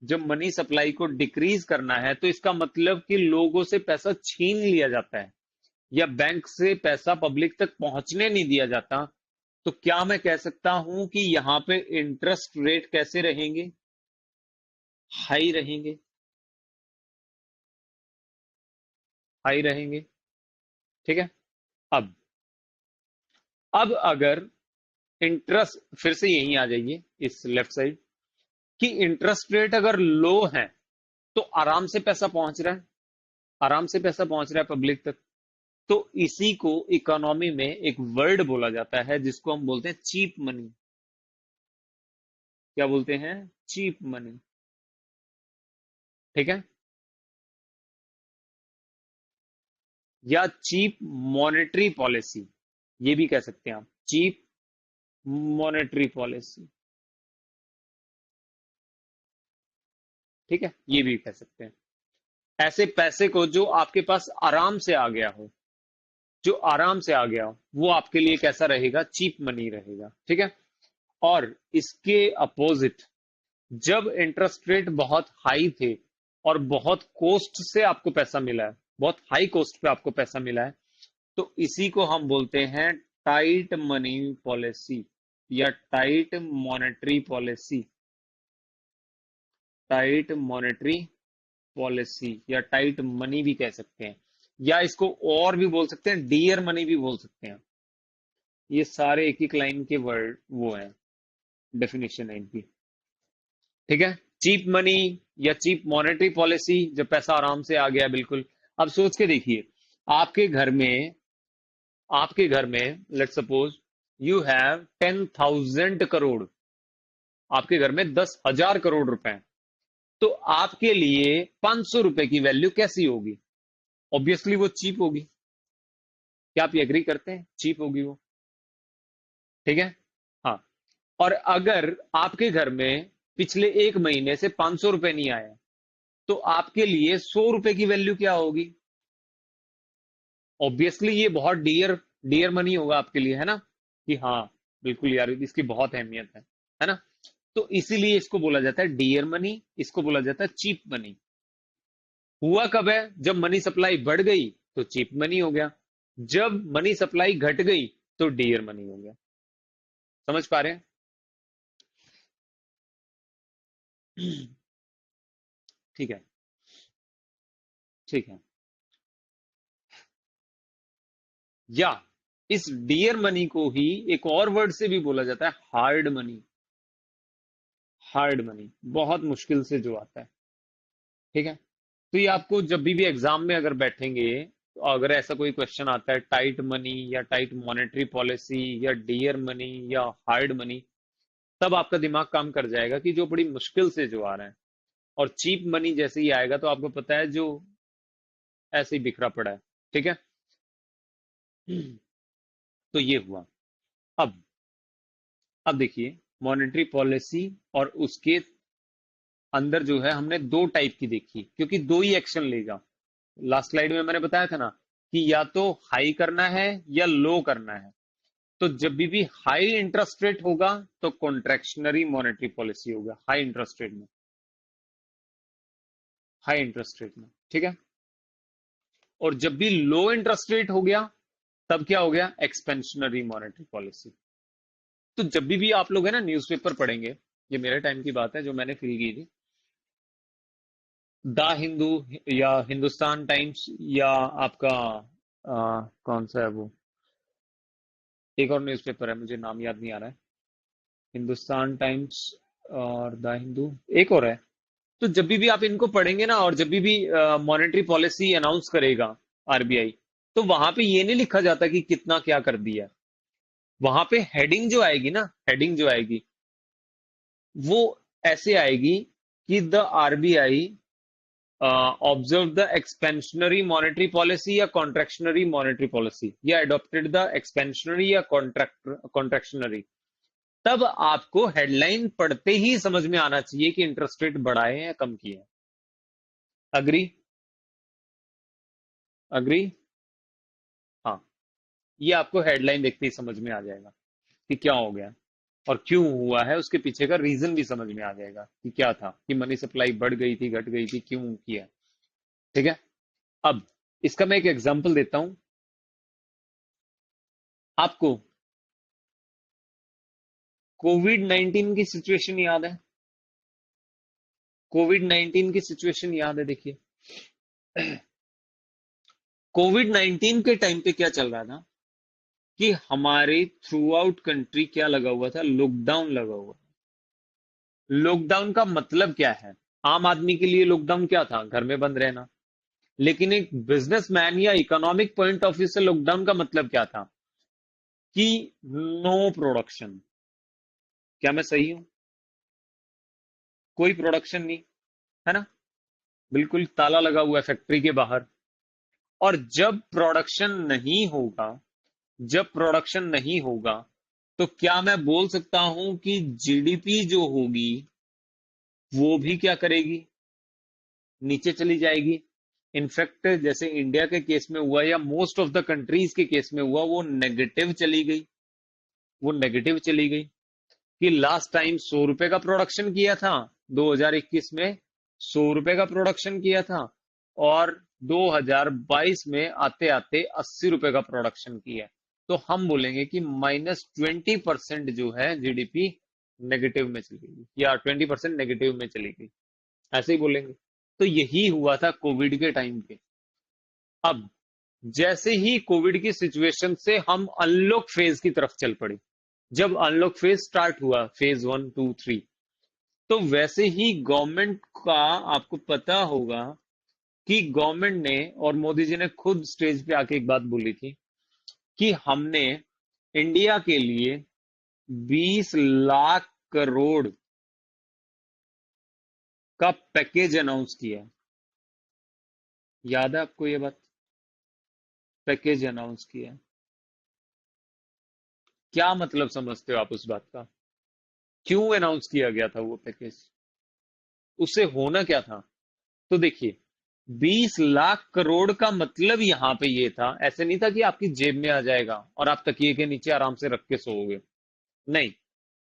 जब मनी सप्लाई को डिक्रीज करना है, तो इसका मतलब कि लोगों से पैसा छीन लिया जाता है, या बैंक से पैसा पब्लिक तक पहुंचने नहीं दिया जाता। तो क्या मैं कह सकता हूं कि यहां पे इंटरेस्ट रेट कैसे रहेंगे? हाई रहेंगे, हाई रहेंगे। ठीक है। अब अब अगर इंटरेस्ट, फिर से यहीं आ जाइए इस लेफ्ट साइड, कि इंटरेस्ट रेट अगर लो है तो आराम से पैसा पहुंच रहा है, आराम से पैसा पहुंच रहा है पब्लिक तक। तो इसी को इकोनॉमी में एक वर्ड बोला जाता है जिसको हम बोलते हैं चीप मनी। क्या बोलते हैं? Cheap money. ठीक है, या चीप मॉनेटरी पॉलिसी, ये भी कह सकते हैं आप, चीप मॉनेटरी पॉलिसी। ठीक है, ये भी कह सकते हैं। ऐसे पैसे को जो आपके पास आराम से आ गया हो, जो आराम से आ गया हो, वो आपके लिए कैसा रहेगा? चीप मनी रहेगा। ठीक है। और इसके अपोजिट, जब इंटरेस्ट रेट बहुत हाई थे और बहुत कॉस्ट से आपको पैसा मिला है, बहुत हाई कॉस्ट पे आपको पैसा मिला है, तो इसी को हम बोलते हैं टाइट मनी पॉलिसी, या tight monetary policy, tight monetary policy या टाइट मनी भी कह सकते हैं, या इसको और भी बोल सकते हैं, डियर मनी भी बोल सकते हैं। ये सारे एक एक लाइन के वर्ड वो हैं, डेफिनेशन है इनकी। ठीक है। चीप मनी या चीप मॉनेटरी पॉलिसी, जब पैसा आराम से आ गया बिल्कुल। अब सोच के देखिए, आपके घर में आपके घर में let suppose you have 10,000 crore, आपके घर में 10,000 करोड़ रुपए हैं। तो आपके लिए 500 रुपए की वैल्यू कैसी होगी? ऑब्वियसली वो चीप होगी। क्या आप ये एग्री करते हैं? चीप होगी वो। ठीक है। हाँ। और अगर आपके घर में पिछले 1 महीने से 500 रुपए नहीं आया, तो आपके लिए 100 रुपए की वैल्यू क्या होगी? ऑब्वियसली ये बहुत डियर डियर मनी होगा आपके लिए, है ना? कि हाँ, बिल्कुल यार, इसकी बहुत अहमियत है ना? तो इसीलिए इसको बोला जाता है डियर मनी, इसको बोला जाता है चीप मनी। हुआ कब है? जब मनी सप्लाई बढ़ गई तो चीप मनी हो गया, जब मनी सप्लाई घट गई तो डियर मनी हो गया। समझ पा रहे हैं? ठीक है। ठीक है। या इस डियर मनी को ही एक और वर्ड से भी बोला जाता है हार्ड मनी। हार्ड मनी बहुत मुश्किल से जो आता है। ठीक है। तो ये आपको जब भी एग्जाम में अगर बैठेंगे, तो अगर ऐसा कोई क्वेश्चन आता है टाइट मनी या टाइट मॉनेटरी पॉलिसी या डियर मनी या हार्ड मनी, तब आपका दिमाग काम कर जाएगा कि जो बड़ी मुश्किल से जो आ रहा है। और चीप मनी जैसे ही आएगा तो आपको पता है जो ऐसे ही बिखरा पड़ा है। ठीक है। तो ये हुआ। अब अब देखिए, मॉनेटरी पॉलिसी और उसके अंदर जो है हमने दो टाइप की देखी, क्योंकि दो ही एक्शन लेगा। लास्ट स्लाइड में मैंने बताया था ना कि या तो हाई करना है या लो करना है। तो जब भी हाई इंटरेस्ट रेट होगा तो कॉन्ट्रैक्शनरी मॉनेटरी पॉलिसी होगा, हाई इंटरेस्ट रेट में। हाई इंटरेस्ट रेट में। ठीक है। और जब भी लो इंटरेस्ट रेट हो गया, तब क्या हो गया? Expansionary monetary policy. तो जब भी आप लोग है ना न्यूज़पेपर पढ़ेंगे, ये मेरे टाइम की बात है जो मैंने फील की थी, द हिंदू या हिंदुस्तान टाइम्स या आपका कौन सा है वो, एक और न्यूज़पेपर है मुझे नाम याद नहीं आ रहा है, हिंदुस्तान टाइम्स और द हिंदू, एक और है। तो जब भी आप इनको पढ़ेंगे ना, और जब भी मॉनेटरी पॉलिसी अनाउंस करेगा आरबीआई, तो वहां पे ये नहीं लिखा जाता कि कितना क्या कर दिया। वहां पे हेडिंग जो आएगी ना, हेडिंग जो आएगी वो ऐसे आएगी कि the RBI observe the expansionary monetary policy या कॉन्ट्रैक्शनरी मॉनेटरी पॉलिसी, या अडॉप्टेड द एक्सपेंशनरी या कॉन्ट्रैक्शनरी। तब आपको हेडलाइन पढ़ते ही समझ में आना चाहिए कि इंटरेस्ट रेट बढ़ाए हैं या कम किए हैं। अग्री? अग्री? हाँ। ये आपको हेडलाइन देखते ही समझ में आ जाएगा कि क्या हो गया और क्यों हुआ है, उसके पीछे का रीजन भी समझ में आ जाएगा कि क्या था, कि मनी सप्लाई बढ़ गई थी, घट गई थी, क्यों किया। ठीक है। अब इसका मैं एक एग्जांपल देता हूं आपको। कोविड 19 की सिचुएशन याद है? कोविड 19 की सिचुएशन याद है? देखिए, कोविड 19 के टाइम पे क्या चल रहा था कि हमारे थ्रू आउट कंट्री क्या लगा हुआ था? लॉकडाउन लगा हुआ। लॉकडाउन का मतलब क्या है? आम आदमी के लिए लॉकडाउन क्या था? घर में बंद रहना। लेकिन एक बिजनेसमैन या इकोनॉमिक पॉइंट ऑफ व्यू से लॉकडाउन का मतलब क्या था? कि नो प्रोडक्शन। क्या मैं सही हूं? कोई प्रोडक्शन नहीं, है ना? बिल्कुल ताला लगा हुआ है फैक्ट्री के बाहर। और जब प्रोडक्शन नहीं होगा, तो क्या मैं बोल सकता हूं कि जीडीपी जो होगी वो भी क्या करेगी? नीचे चली जाएगी। इनफैक्ट जैसे इंडिया के केस में हुआ या मोस्ट ऑफ द कंट्रीज के केस में हुआ, वो नेगेटिव चली गई। वो नेगेटिव चली गई कि लास्ट टाइम 100 रुपए का प्रोडक्शन किया था 2021 में, 100 रुपए का प्रोडक्शन किया था, और 2022 में आते आते 80 रुपए का प्रोडक्शन किया। तो हम बोलेंगे कि -20% जो है जीडीपी नेगेटिव में चली गई, या 20% नेगेटिव में चली गई, ऐसे ही बोलेंगे। तो यही हुआ था कोविड के टाइम पे। अब जैसे ही कोविड की सिचुएशन से हम अनलॉक फेज की तरफ चल पड़े, जब अनलॉक फेज स्टार्ट हुआ, फेज 1 2 3, तो वैसे ही गवर्नमेंट का, आपको पता होगा कि गवर्नमेंट ने और मोदी जी ने खुद स्टेज पे आके एक बात बोली थी कि हमने इंडिया के लिए 20 लाख करोड़ का पैकेज अनाउंस किया। याद है आपको ये बात? पैकेज अनाउंस किया। क्या मतलब समझते हो आप उस बात का? क्यों अनाउंस किया गया था वो पैकेज? उससे होना क्या था? तो देखिए, 20 लाख करोड़ का मतलब यहां पे ये था, ऐसे नहीं था कि आपकी जेब में आ जाएगा और आप तकिए के नीचे आराम से रख के सोओगे। नहीं,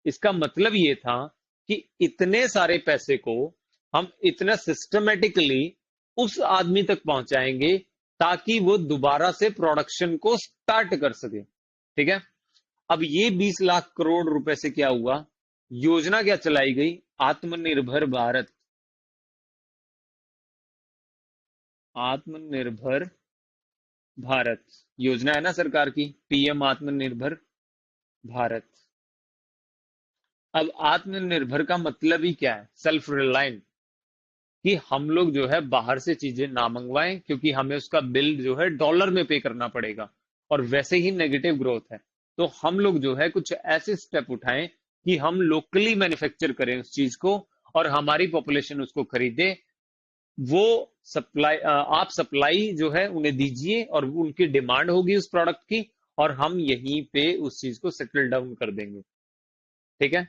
इसका मतलब ये था कि इतने सारे पैसे को हम इतना सिस्टमेटिकली उस आदमी तक पहुंचाएंगे ताकि वो दोबारा से प्रोडक्शन को स्टार्ट कर सके। ठीक है। अब ये 20 लाख करोड़ रुपए से क्या हुआ? योजना क्या चलाई गई? आत्मनिर्भर भारत। आत्मनिर्भर भारत योजना है ना सरकार की, पीएम आत्मनिर्भर भारत। अब आत्मनिर्भर का मतलब ही क्या है? Self reliant. कि हम लोग जो है बाहर से चीजें ना मंगवाएं, क्योंकि हमें उसका बिल जो है डॉलर में पे करना पड़ेगा, और वैसे ही नेगेटिव ग्रोथ है। तो हम लोग जो है कुछ ऐसे स्टेप उठाएं कि हम लोकली मैन्युफैक्चर करें उस चीज को, और हमारी पॉपुलेशन उसको खरीदे। वो सप्लाई, आप सप्लाई जो है उन्हें दीजिए और उनकी डिमांड होगी उस प्रोडक्ट की, और हम यहीं पे उस चीज को सेटल डाउन कर देंगे। ठीक है।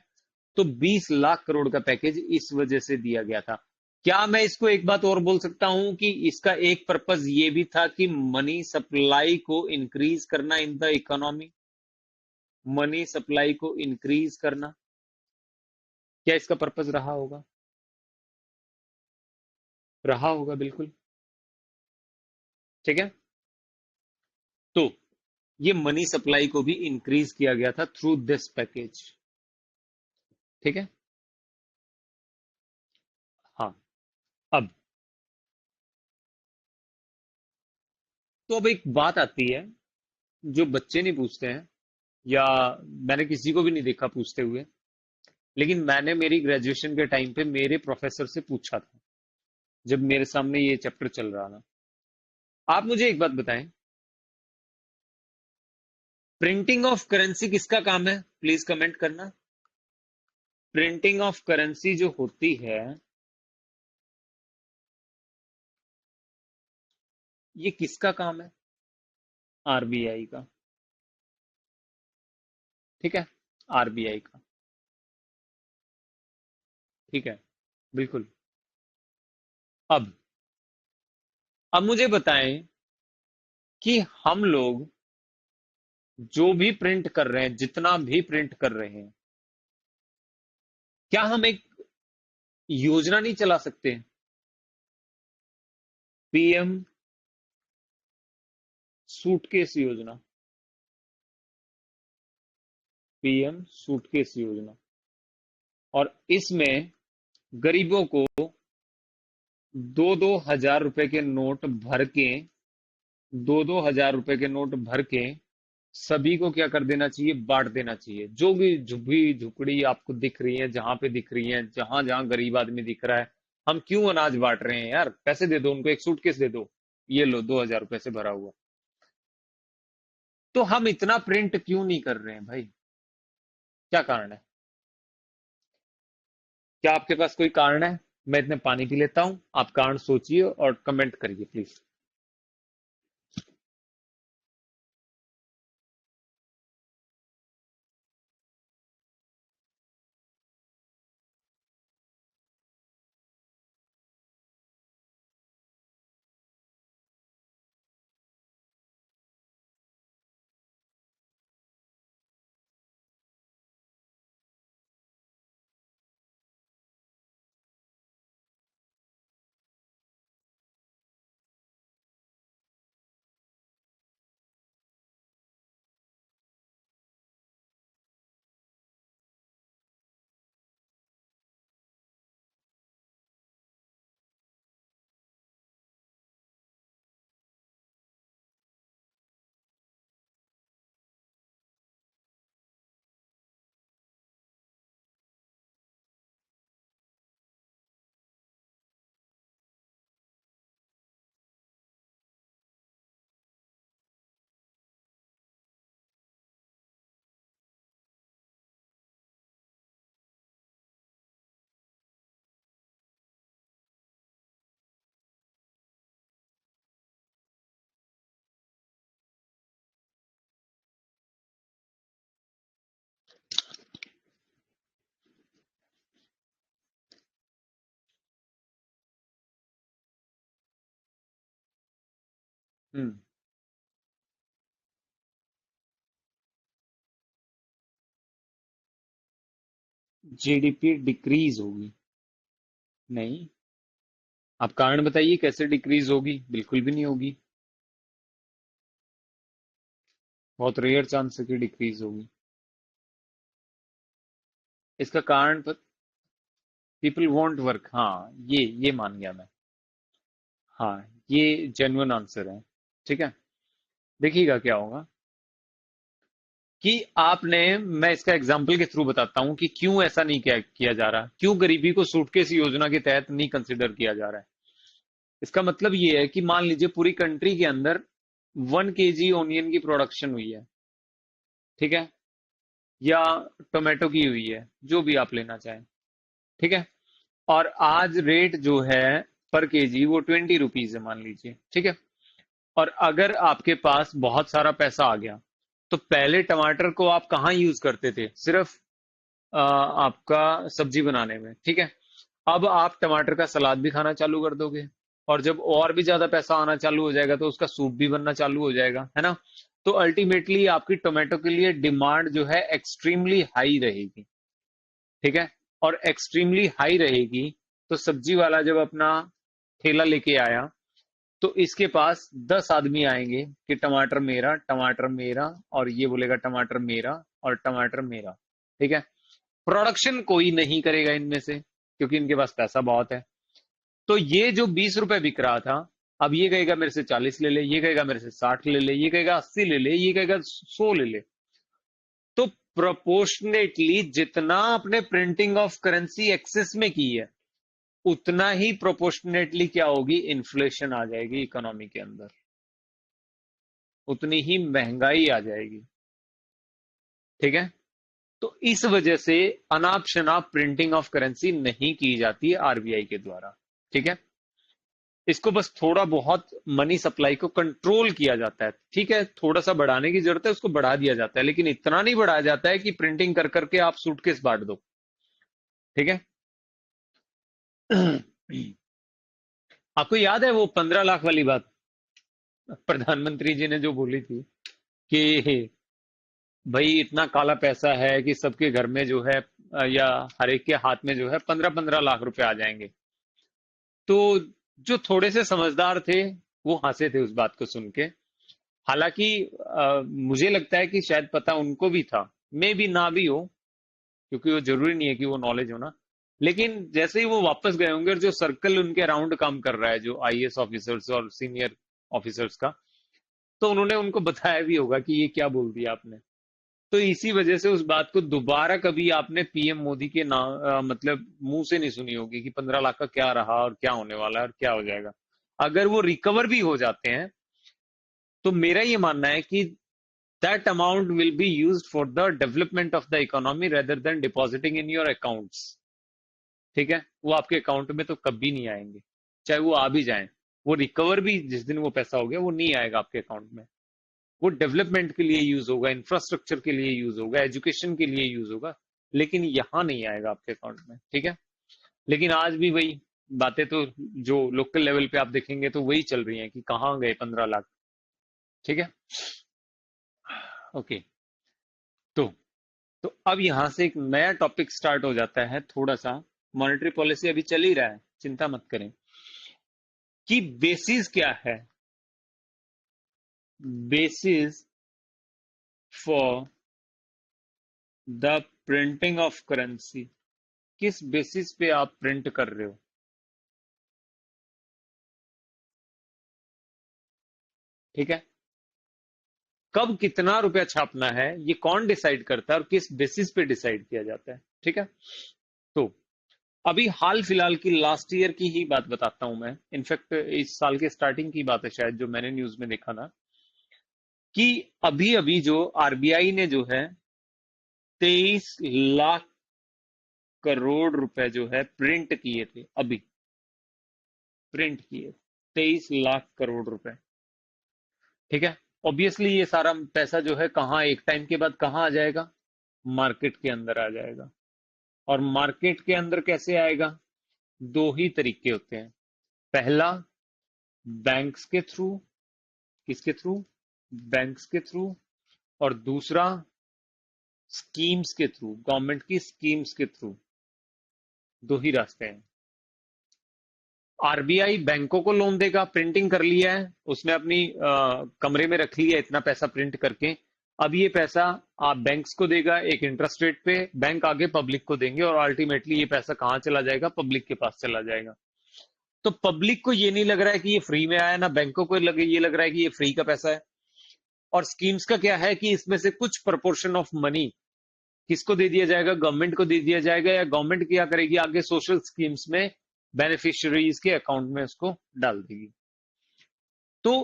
तो 20 लाख करोड़ का पैकेज इस वजह से दिया गया था। क्या मैं इसको एक बात और बोल सकता हूं कि इसका एक पर्पस ये भी था कि मनी सप्लाई को इंक्रीज करना in the economy? Money supply को इंक्रीज करना, क्या इसका पर्पस रहा होगा? रहा होगा, बिल्कुल। ठीक है। तो ये मनी सप्लाई को भी इंक्रीज किया गया था थ्रू दिस पैकेज। ठीक है। हाँ। अब तो अब एक बात आती है जो बच्चे नहीं पूछते हैं, या मैंने किसी को भी नहीं देखा पूछते हुए, लेकिन मैंने मेरी ग्रेजुएशन के टाइम पे मेरे प्रोफेसर से पूछा था, जब मेरे सामने ये चैप्टर चल रहा था। आप मुझे एक बात बताएं, प्रिंटिंग ऑफ करेंसी किसका काम है? प्लीज कमेंट करना। प्रिंटिंग ऑफ करेंसी जो होती है, ये किसका काम है? आरबीआई का। ठीक है। आरबीआई का। ठीक है। बिल्कुल। अब अब मुझे बताएं कि हम लोग जो भी प्रिंट कर रहे हैं, जितना भी प्रिंट कर रहे हैं, क्या हम एक योजना नहीं चला सकते? पीएम सूटकेस योजना। पीएम सूटकेस योजना। और इसमें गरीबों को 2-2 हजार रुपए के नोट भर के, 2-2 हजार रुपए के नोट भर के सभी को क्या कर देना चाहिए? बांट देना चाहिए। जो भी झुग्गी झुपड़ी आपको दिख रही है, जहां पे दिख रही है, जहां जहां गरीब आदमी दिख रहा है, हम क्यों अनाज बांट रहे हैं यार? पैसे दे दो उनको, एक सूटकेस दे दो, ये लो 2 हजार रुपए से भरा हुआ। तो हम इतना प्रिंट क्यों नहीं कर रहे हैं भाई? क्या कारण है? क्या आपके पास कोई कारण है? मैं इतने पानी पी लेता हूं, आप कारण सोचिए और कमेंट करिए प्लीज। हम्म। जीडीपी डिक्रीज होगी? नहीं। आप कारण बताइए कैसे डिक्रीज होगी? बिल्कुल भी नहीं होगी। बहुत रेयर चांस है कि डिक्रीज होगी। इसका कारण पीपल वॉन्ट वर्क, हाँ, ये मान गया मैं। हाँ, ये जेन्युइन आंसर है। ठीक है। देखिएगा क्या होगा कि आपने, मैं इसका एग्जाम्पल के थ्रू बताता हूं कि क्यों ऐसा नहीं किया किया जा रहा, क्यों गरीबी को सूटकेस योजना के तहत नहीं कंसिडर किया जा रहा है। इसका मतलब ये है कि मान लीजिए पूरी कंट्री के अंदर 1 केजी ओनियन की प्रोडक्शन हुई है, ठीक है, या टोमेटो की हुई है, जो भी आप लेना चाहें, ठीक है, और आज रेट जो है पर केजी वो 20 रुपीज है मान लीजिए, ठीक है। और अगर आपके पास बहुत सारा पैसा आ गया, तो पहले टमाटर को आप कहाँ यूज करते थे? सिर्फ आपका सब्जी बनाने में, ठीक है। अब आप टमाटर का सलाद भी खाना चालू कर दोगे, और जब और भी ज्यादा पैसा आना चालू हो जाएगा तो उसका सूप भी बनना चालू हो जाएगा, है ना। तो अल्टीमेटली आपकी टोमेटो के लिए डिमांड जो है एक्सट्रीमली हाई रहेगी, ठीक है। और एक्सट्रीमली हाई रहेगी, तो सब्जी वाला जब अपना ठेला लेके आया, तो इसके पास 10 आदमी आएंगे कि टमाटर मेरा, टमाटर मेरा, और ये बोलेगा टमाटर मेरा और टमाटर मेरा, ठीक है। प्रोडक्शन कोई नहीं करेगा इनमें से, क्योंकि इनके पास पैसा बहुत है। तो ये जो 20 रुपए बिक रहा था, अब ये कहेगा मेरे से 40 ले ले, ये कहेगा मेरे से 60 ले ले, ये कहेगा 80 ले ले, ये कहेगा 100 ले ले। तो प्रोपोर्शनेटली जितना आपने प्रिंटिंग ऑफ करेंसी एक्सेस में की है, उतना ही प्रोपोर्शनेटली क्या होगी, इन्फ्लेशन आ जाएगी इकोनॉमी के अंदर, उतनी ही महंगाई आ जाएगी, ठीक है। तो इस वजह से अनाप शनाप प्रिंटिंग ऑफ करेंसी नहीं की जाती है आरबीआई के द्वारा, ठीक है। इसको बस थोड़ा बहुत मनी सप्लाई को कंट्रोल किया जाता है, ठीक है, थोड़ा सा बढ़ाने की जरूरत है, उसको बढ़ा दिया जाता है, लेकिन इतना नहीं बढ़ाया जाता है कि प्रिंटिंग कर करके आप सूटकेस बांट दो, ठीक है। आपको याद है वो 15 लाख वाली बात, प्रधानमंत्री जी ने जो बोली थी कि भाई इतना काला पैसा है कि सबके घर में जो है या हर एक के हाथ में जो है 15-15 लाख रुपए आ जाएंगे। तो जो थोड़े से समझदार थे वो हंसे थे उस बात को सुन के। हालांकि मुझे लगता है कि शायद पता उनको भी था, मे भी ना भी हो, क्योंकि वो जरूरी नहीं है कि वो नॉलेज हो ना। लेकिन जैसे ही वो वापस गए होंगे और जो सर्कल उनके अराउंड काम कर रहा है, जो आईएएस ऑफिसर्स और सीनियर ऑफिसर्स का, तो उन्होंने उनको बताया भी होगा कि ये क्या बोल दिया आपने। तो इसी वजह से उस बात को दोबारा कभी आपने पीएम मोदी के नाम मतलब मुंह से नहीं सुनी होगी कि 15 लाख का क्या रहा और क्या होने वाला है और क्या हो जाएगा। अगर वो रिकवर भी हो जाते हैं, तो मेरा ये मानना है कि that amount will be used for the development of the economy rather than depositing in your accounts, ठीक है। वो आपके अकाउंट में तो कभी नहीं आएंगे, चाहे वो आ भी जाएं। वो रिकवर भी जिस दिन वो पैसा हो गया वो नहीं आएगा आपके अकाउंट में। वो डेवलपमेंट के लिए यूज होगा, इंफ्रास्ट्रक्चर के लिए यूज होगा, एजुकेशन के लिए यूज होगा, लेकिन यहां नहीं आएगा आपके अकाउंट में, ठीक है। लेकिन आज भी वही बातें तो जो लोकल लेवल पे आप देखेंगे तो वही चल रही हैं कि कहाँ गए 15 लाख, ठीक है। ओके। तो तो अब यहां से एक नया टॉपिक स्टार्ट हो जाता है थोड़ा सा। मॉनेटरी पॉलिसी अभी चल ही रहा है, चिंता मत करें, कि बेसिस क्या है, basis for the printing of currency. किस बेसिस पे आप प्रिंट कर रहे हो, ठीक है। कब कितना रुपया छापना है ये कौन डिसाइड करता है और किस बेसिस पे डिसाइड किया जाता है, ठीक है। तो अभी हाल फिलहाल की लास्ट ईयर की ही बात बताता हूं मैं, इनफैक्ट इस साल के स्टार्टिंग की बात है शायद, जो मैंने न्यूज में देखा था कि अभी अभी जो आरबीआई ने जो है 23 लाख करोड़ रुपए जो है प्रिंट किए थे, अभी प्रिंट किए 23 लाख करोड़ रुपए, ठीक है। ऑब्वियसली ये सारा पैसा जो है कहाँ एक टाइम के बाद कहाँ आ जाएगा, मार्केट के अंदर आ जाएगा। और मार्केट के अंदर कैसे आएगा? दो ही तरीके होते हैं। पहला, बैंक्स के थ्रू, किसके थ्रू? बैंक्स के थ्रू। और दूसरा स्कीम्स के थ्रू, गवर्नमेंट की स्कीम्स के थ्रू। दो ही रास्ते हैं। आरबीआई बैंकों को लोन देगा, प्रिंटिंग कर लिया है उसने अपनी कमरे में रख लिया इतना पैसा प्रिंट करके। अब ये पैसा आप बैंक्स को देगा एक इंटरेस्ट रेट पे, बैंक आगे पब्लिक को देंगे और अल्टीमेटली ये पैसा कहाँ चला जाएगा? पब्लिक के पास चला जाएगा। तो पब्लिक को ये नहीं लग रहा है कि ये फ्री में आया, ना बैंकों को ये लग रहा है कि ये फ्री का पैसा है। और स्कीम्स का क्या है कि इसमें से कुछ प्रपोर्शन ऑफ मनी किसको दे दिया जाएगा? गवर्नमेंट को दे दिया जाएगा, या गवर्नमेंट क्या करेगी आगे सोशल स्कीम्स में बेनिफिशियरीज के अकाउंट में उसको डाल देगी। तो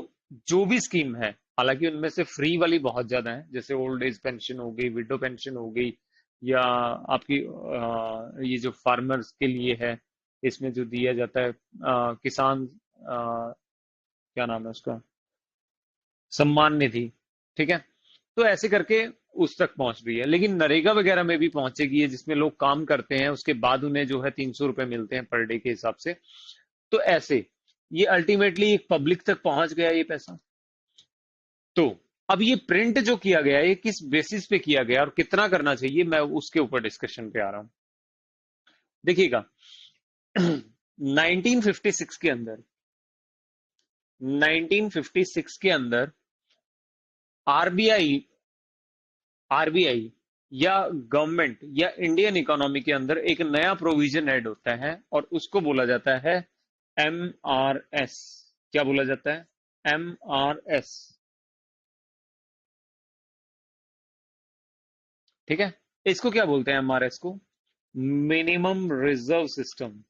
जो भी स्कीम है, हालांकि उनमें से फ्री वाली बहुत ज्यादा है, जैसे ओल्ड एज पेंशन हो गई, विडो पेंशन हो गई, या आपकी ये जो फार्मर्स के लिए है इसमें जो दिया जाता है किसान क्या नाम है उसका, सम्मान निधि, ठीक है। तो ऐसे करके उस तक पहुंच रही है, लेकिन नरेगा वगैरह में भी पहुंचेगी जिसमें लोग काम करते हैं उसके बाद उन्हें जो है 300 रुपए मिलते हैं पर डे के हिसाब से। तो ऐसे ये अल्टीमेटली एक पब्लिक तक पहुंच गया ये पैसा। तो अब ये प्रिंट जो किया गया है ये किस बेसिस पे किया गया और कितना करना चाहिए, मैं उसके ऊपर डिस्कशन पे आ रहा हूं। देखिएगा 1956 के अंदर 1956 के अंदर आरबीआई आरबीआई या गवर्नमेंट या इंडियन इकोनॉमी के अंदर एक नया प्रोविजन ऐड होता है और उसको बोला जाता है एमआरएस। क्या बोला जाता है? एमआरएस। ठीक है। इसको क्या बोलते हैं? एमआरएस को minimum reserve system.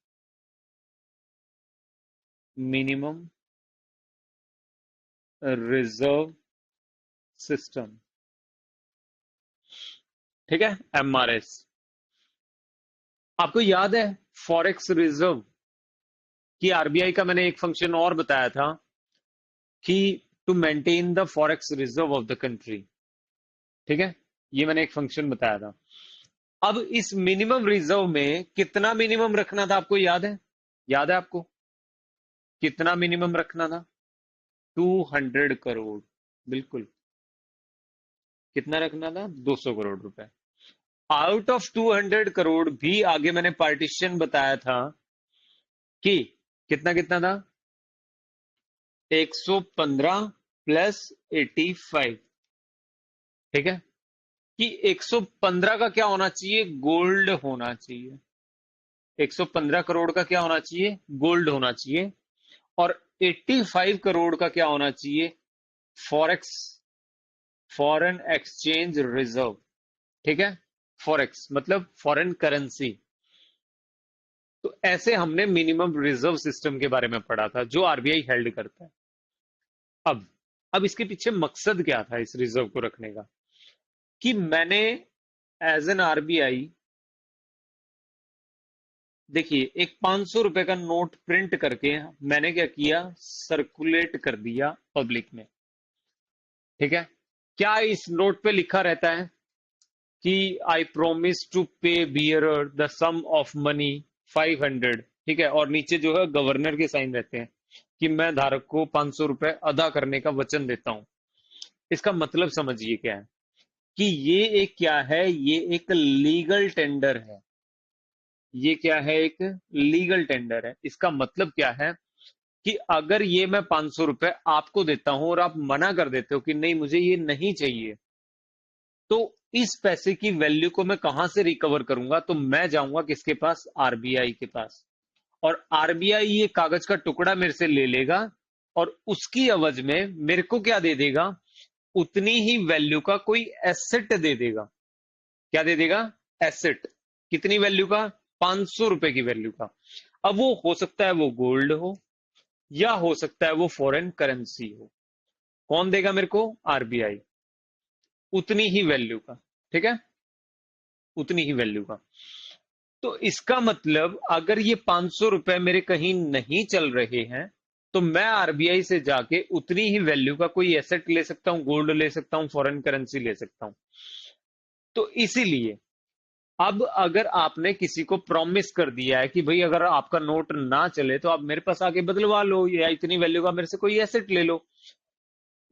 Minimum reserve system. ठीक है, एमआरएस। आपको याद है फॉरेक्स रिजर्व कि आरबीआई का मैंने एक फंक्शन और बताया था कि to maintain the forex reserve of the country. ठीक है, ये मैंने एक फंक्शन बताया था। अब इस मिनिमम रिजर्व में कितना मिनिमम रखना था आपको याद है? याद है आपको कितना मिनिमम रखना था? 200 करोड़। बिल्कुल। कितना रखना था? 200 करोड़ रुपए। आउट ऑफ 200 करोड़ भी आगे मैंने पार्टीशन बताया था कि कितना कितना था? 115 प्लस 85। ठीक है, कि 115 का क्या होना चाहिए? गोल्ड होना चाहिए। 115 करोड़ का क्या होना चाहिए? गोल्ड होना चाहिए। और 85 करोड़ का क्या होना चाहिए? Forex, foreign exchange reserve. ठीक है, फॉरेक्स मतलब फॉरेन करेंसी। तो ऐसे हमने मिनिमम रिजर्व सिस्टम के बारे में पढ़ा था जो आरबीआई हेल्ड करता है। अब अब इसके पीछे मकसद क्या था इस रिजर्व को रखने का? कि मैंने एज एन आरबीआई, देखिए एक 500 रुपए का नोट प्रिंट करके मैंने क्या किया? सर्कुलेट कर दिया पब्लिक में। ठीक है, क्या इस नोट पे लिखा रहता है कि I promise to pay bearer the sum of money 500? ठीक है, और नीचे जो है गवर्नर के साइन रहते हैं कि मैं धारक को 500 रुपए अदा करने का वचन देता हूं। इसका मतलब समझिए क्या है कि ये एक क्या है? ये एक लीगल टेंडर है। ये क्या है? एक लीगल टेंडर है। इसका मतलब क्या है कि अगर ये मैं 500 रुपए आपको देता हूं और आप मना कर देते हो कि नहीं मुझे ये नहीं चाहिए, तो इस पैसे की वैल्यू को मैं कहां से रिकवर करूंगा? तो मैं जाऊंगा किसके पास? आरबीआई के पास। और आरबीआई ये कागज का टुकड़ा मेरे से ले लेगा और उसकी एवज में मेरे को क्या दे देगा? उतनी ही वैल्यू का कोई एसेट दे देगा। क्या दे देगा? एसेट। कितनी वैल्यू का? 500 रुपए की वैल्यू का। अब वो हो सकता है वो गोल्ड हो, या हो सकता है वो फॉरेन करेंसी हो। कौन देगा मेरे को? आरबीआई। उतनी ही वैल्यू का। ठीक है, उतनी ही वैल्यू का। तो इसका मतलब अगर ये 500 रुपए मेरे कहीं नहीं चल रहे हैं तो मैं आरबीआई से जाके उतनी ही वैल्यू का कोई एसेट ले सकता हूं, गोल्ड ले सकता हूं, फॉरेन करेंसी ले सकता हूं। तो इसीलिए अब अगर आपने किसी को प्रॉमिस कर दिया है कि भाई अगर आपका नोट ना चले तो आप मेरे पास आके बदलवा लो, या इतनी वैल्यू का मेरे से कोई एसेट ले लो,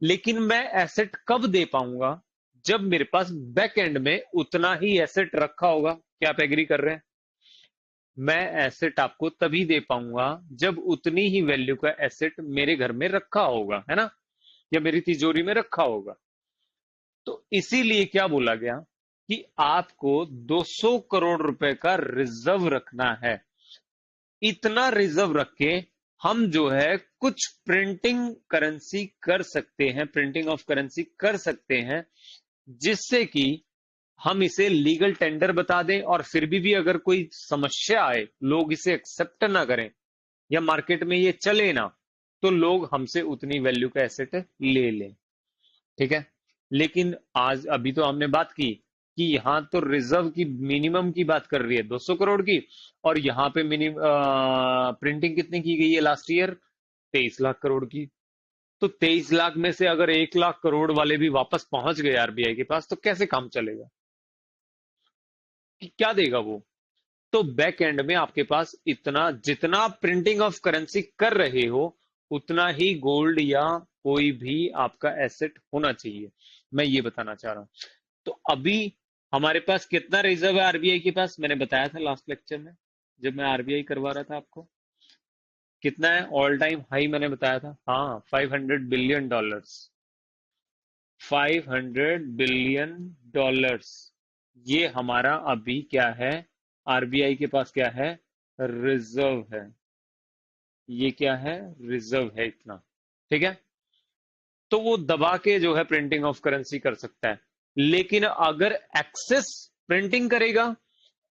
लेकिन मैं एसेट कब दे पाऊंगा? जब मेरे पास बैक एंड में उतना ही एसेट रखा होगा। क्या आप एग्री कर रहे हैं? मैं एसेट आपको तभी दे पाऊंगा जब उतनी ही वैल्यू का एसेट मेरे घर में रखा होगा, है ना, या मेरी तिजोरी में रखा होगा। तो इसीलिए क्या बोला गया कि आपको 200 करोड़ रुपए का रिजर्व रखना है। इतना रिजर्व रख के हम जो है कुछ प्रिंटिंग करेंसी कर सकते हैं, प्रिंटिंग ऑफ करेंसी कर सकते हैं, जिससे कि हम इसे लीगल टेंडर बता दें, और फिर भी अगर कोई समस्या आए, लोग इसे एक्सेप्ट ना करें या मार्केट में ये चले ना, तो लोग हमसे उतनी वैल्यू का एसेट ले लें। ठीक है। लेकिन आज अभी तो हमने बात की कि यहां तो रिजर्व की मिनिमम की बात कर रही है 200 करोड़ की, और यहां पे मिनिमम प्रिंटिंग कितनी की गई है लास्ट ईयर? 23 लाख करोड़ की। तो 23 लाख में से अगर 1 लाख करोड़ वाले भी वापस पहुंच गए आरबीआई के पास, तो कैसे काम चलेगा? कि क्या देगा वो? तो बैक एंड में आपके पास इतना, जितना प्रिंटिंग ऑफ करेंसी कर रहे हो, उतना ही गोल्ड या कोई भी आपका एसेट होना चाहिए। मैं ये बताना चाह रहा हूं। तो अभी हमारे पास कितना रिजर्व है आरबीआई के पास? मैंने बताया था लास्ट लेक्चर में, जब मैं आरबीआई करवा रहा था आपको। कितना है? ऑल टाइम हाई मैंने बताया था, हाँ, $500 बिलियन। $500 बिलियन। ये हमारा अभी क्या है? आरबीआई के पास क्या है? रिजर्व है। ये क्या है? रिजर्व है इतना। ठीक है। तो वो दबा के जो है प्रिंटिंग ऑफ करेंसी कर सकता है। लेकिन अगर एक्सेस प्रिंटिंग करेगा,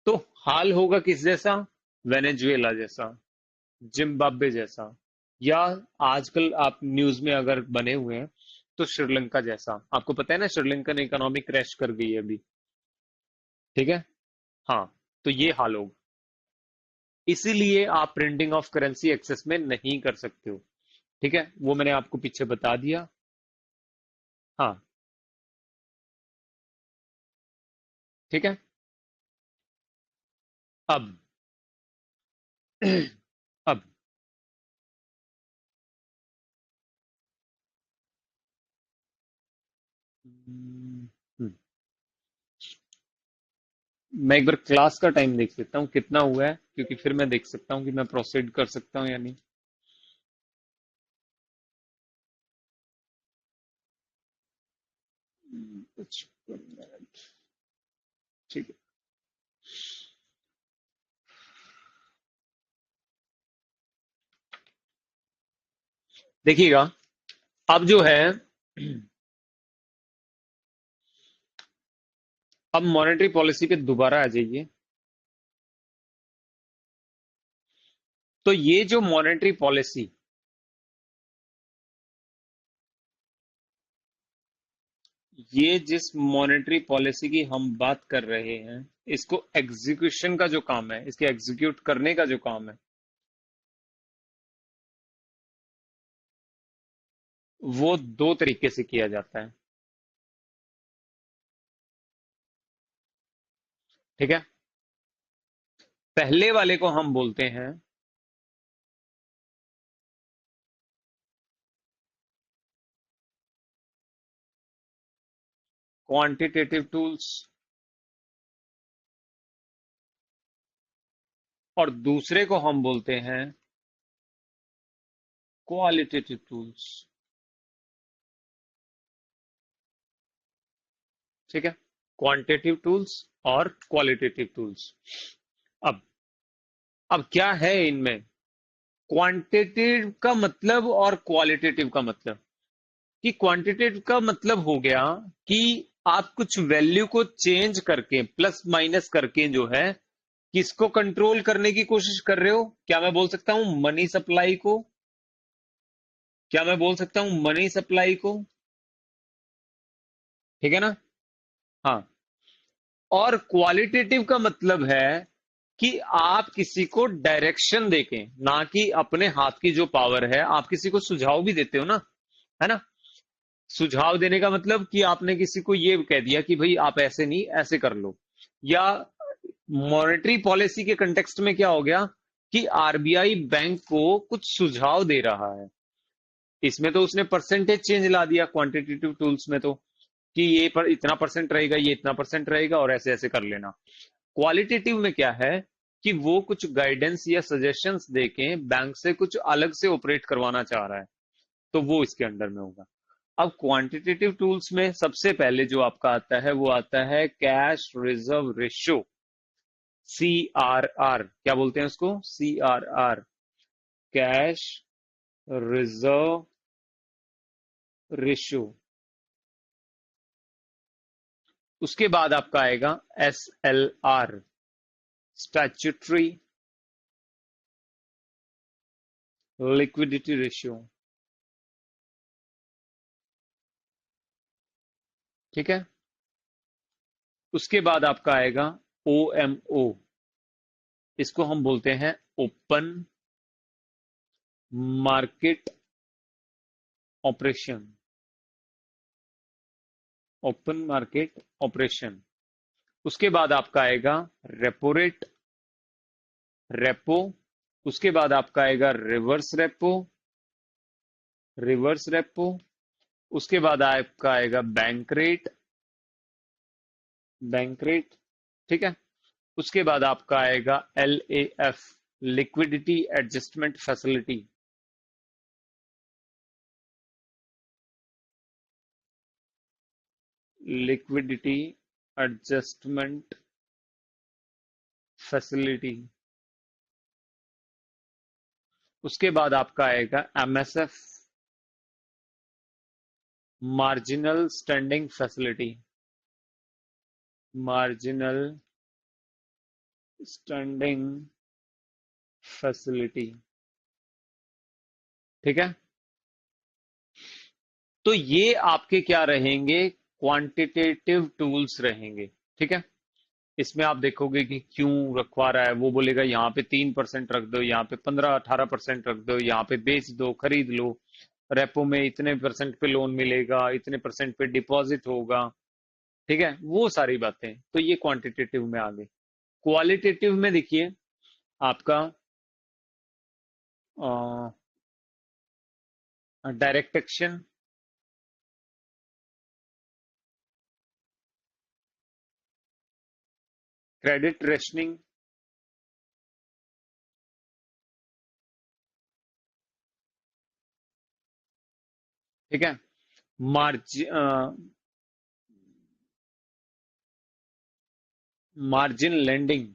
तो हाल होगा किस जैसा? वेनेजुएला जैसा, जिम्बाब्वे जैसा, या आजकल आप न्यूज में अगर बने हुए हैं तो श्रीलंका जैसा। आपको पता है ना, श्रीलंकन इकोनॉमी क्रैश कर गई है अभी। ठीक है। हाँ। तो ये हाल होगा। इसीलिए आप प्रिंटिंग ऑफ करेंसी एक्सेस में नहीं कर सकते हो। ठीक है, वो मैंने आपको पीछे बता दिया। हाँ। ठीक है। अब अब हम्म, मैं एक बार क्लास का टाइम देख लेता हूँ कितना हुआ है, क्योंकि फिर मैं देख सकता हूँ कि मैं प्रोसीड कर सकता हूँ या नहीं। कुछ मिनट। ठीक है। देखिएगा, अब जो है, अब मॉनेटरी पॉलिसी पे दोबारा आ जाइए। तो ये जो मॉनेटरी पॉलिसी, ये जिस मॉनेटरी पॉलिसी की हम बात कर रहे हैं, इसको एग्जीक्यूशन का जो काम है, इसके एग्जीक्यूट करने का जो काम है, वो दो तरीके से किया जाता है। ठीक है। पहले वाले को हम बोलते हैं क्वांटिटेटिव टूल्स, और दूसरे को हम बोलते हैं क्वालिटेटिव टूल्स। ठीक है। क्वांटिटेटिव टूल्स और क्वालिटेटिव टूल्स। अब अब क्या है इनमें? क्वांटिटेटिव का मतलब और क्वालिटेटिव का मतलब, कि क्वांटिटेटिव का मतलब हो गया कि आप कुछ वैल्यू को चेंज करके, प्लस माइनस करके जो है, किसको कंट्रोल करने की कोशिश कर रहे हो? क्या मैं बोल सकता हूं मनी सप्लाई को? क्या मैं बोल सकता हूं मनी सप्लाई को? ठीक है ना? हाँ। और क्वालिटेटिव का मतलब है कि आप किसी को डायरेक्शन देके, ना कि अपने हाथ की जो पावर है, आप किसी को सुझाव भी देते हो ना, है ना? सुझाव देने का मतलब कि आपने किसी को ये कह दिया कि भाई आप ऐसे नहीं, ऐसे कर लो। या मॉनेटरी पॉलिसी के कंटेक्स्ट में क्या हो गया कि आरबीआई बैंक को कुछ सुझाव दे रहा है। इसमें तो उसने परसेंटेज चेंज ला दिया क्वांटिटेटिव टूल्स में, तो कि ये पर इतना परसेंट रहेगा, ये इतना परसेंट रहेगा, और ऐसे ऐसे कर लेना। क्वालिटेटिव में क्या है कि वो कुछ गाइडेंस या सजेशंस देके बैंक से कुछ अलग से ऑपरेट करवाना चाह रहा है, तो वो इसके अंडर में होगा। अब क्वांटिटेटिव टूल्स में सबसे पहले जो आपका आता है वो आता है कैश रिजर्व रेशियो, CRR। क्या बोलते हैं उसको? CRR, cash reserve ratio. उसके बाद आपका आएगा SLR, स्टैट्यूटरी लिक्विडिटी रेशियो। ठीक है। उसके बाद आपका आएगा OMO, इसको हम बोलते हैं open market operation, open market operation. उसके बाद आपका आएगा रेपो रेट, रेपो। उसके बाद आपका आएगा रिवर्स रेपो, रिवर्स रेपो। उसके बाद आपका आएगा बैंक रेट, बैंक रेट। ठीक है। उसके बाद आपका आएगा LAF, liquidity adjustment facility, liquidity adjustment facility. उसके बाद आपका आएगा MSF, marginal standing facility, marginal standing facility. ठीक है। तो ये आपके क्या रहेंगे? क्वांटिटेटिव टूल्स रहेंगे। ठीक है। इसमें आप देखोगे कि क्यों रखवा रहा है, वो बोलेगा यहाँ पे 3% रख दो, यहाँ पे 15-18% रख दो, यहाँ पे बेच दो, खरीद लो, रेपो में इतने परसेंट पे लोन मिलेगा, इतने परसेंट पे डिपॉजिट होगा। ठीक है, वो सारी बातें तो ये क्वांटिटेटिव में आ गई। क्वालिटेटिव में देखिए आपका डायरेक्ट एक्शन, क्रेडिट रेशनिंग, ठीक है, margin lending,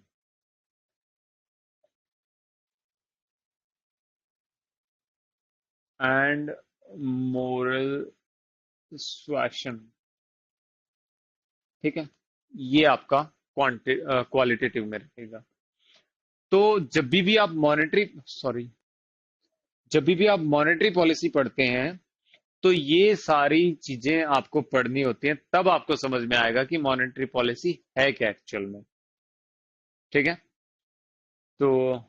and moral suasion. ठीक है। ये आपका क्वालिटेटिव में रहेगा। तो जब भी आप मॉनेटरी पॉलिसी पढ़ते हैं तो ये सारी चीजें आपको पढ़नी होती हैं, तब आपको समझ में आएगा कि मॉनेटरी पॉलिसी है क्या एक्चुअल में। ठीक है। तो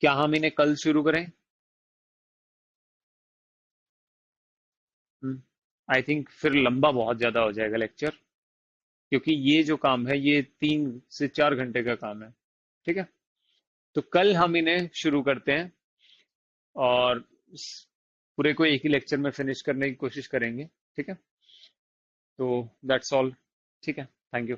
क्या हम इन्हें कल शुरू करें? आई थिंक फिर लंबा बहुत ज्यादा हो जाएगा लेक्चर, क्योंकि ये जो काम है ये 3 से 4 घंटे का काम है। ठीक है। तो कल हम इन्हें शुरू करते हैं और पूरे को एक ही लेक्चर में फिनिश करने की कोशिश करेंगे। ठीक है। तो दैट्स ऑल। ठीक है। Thank you.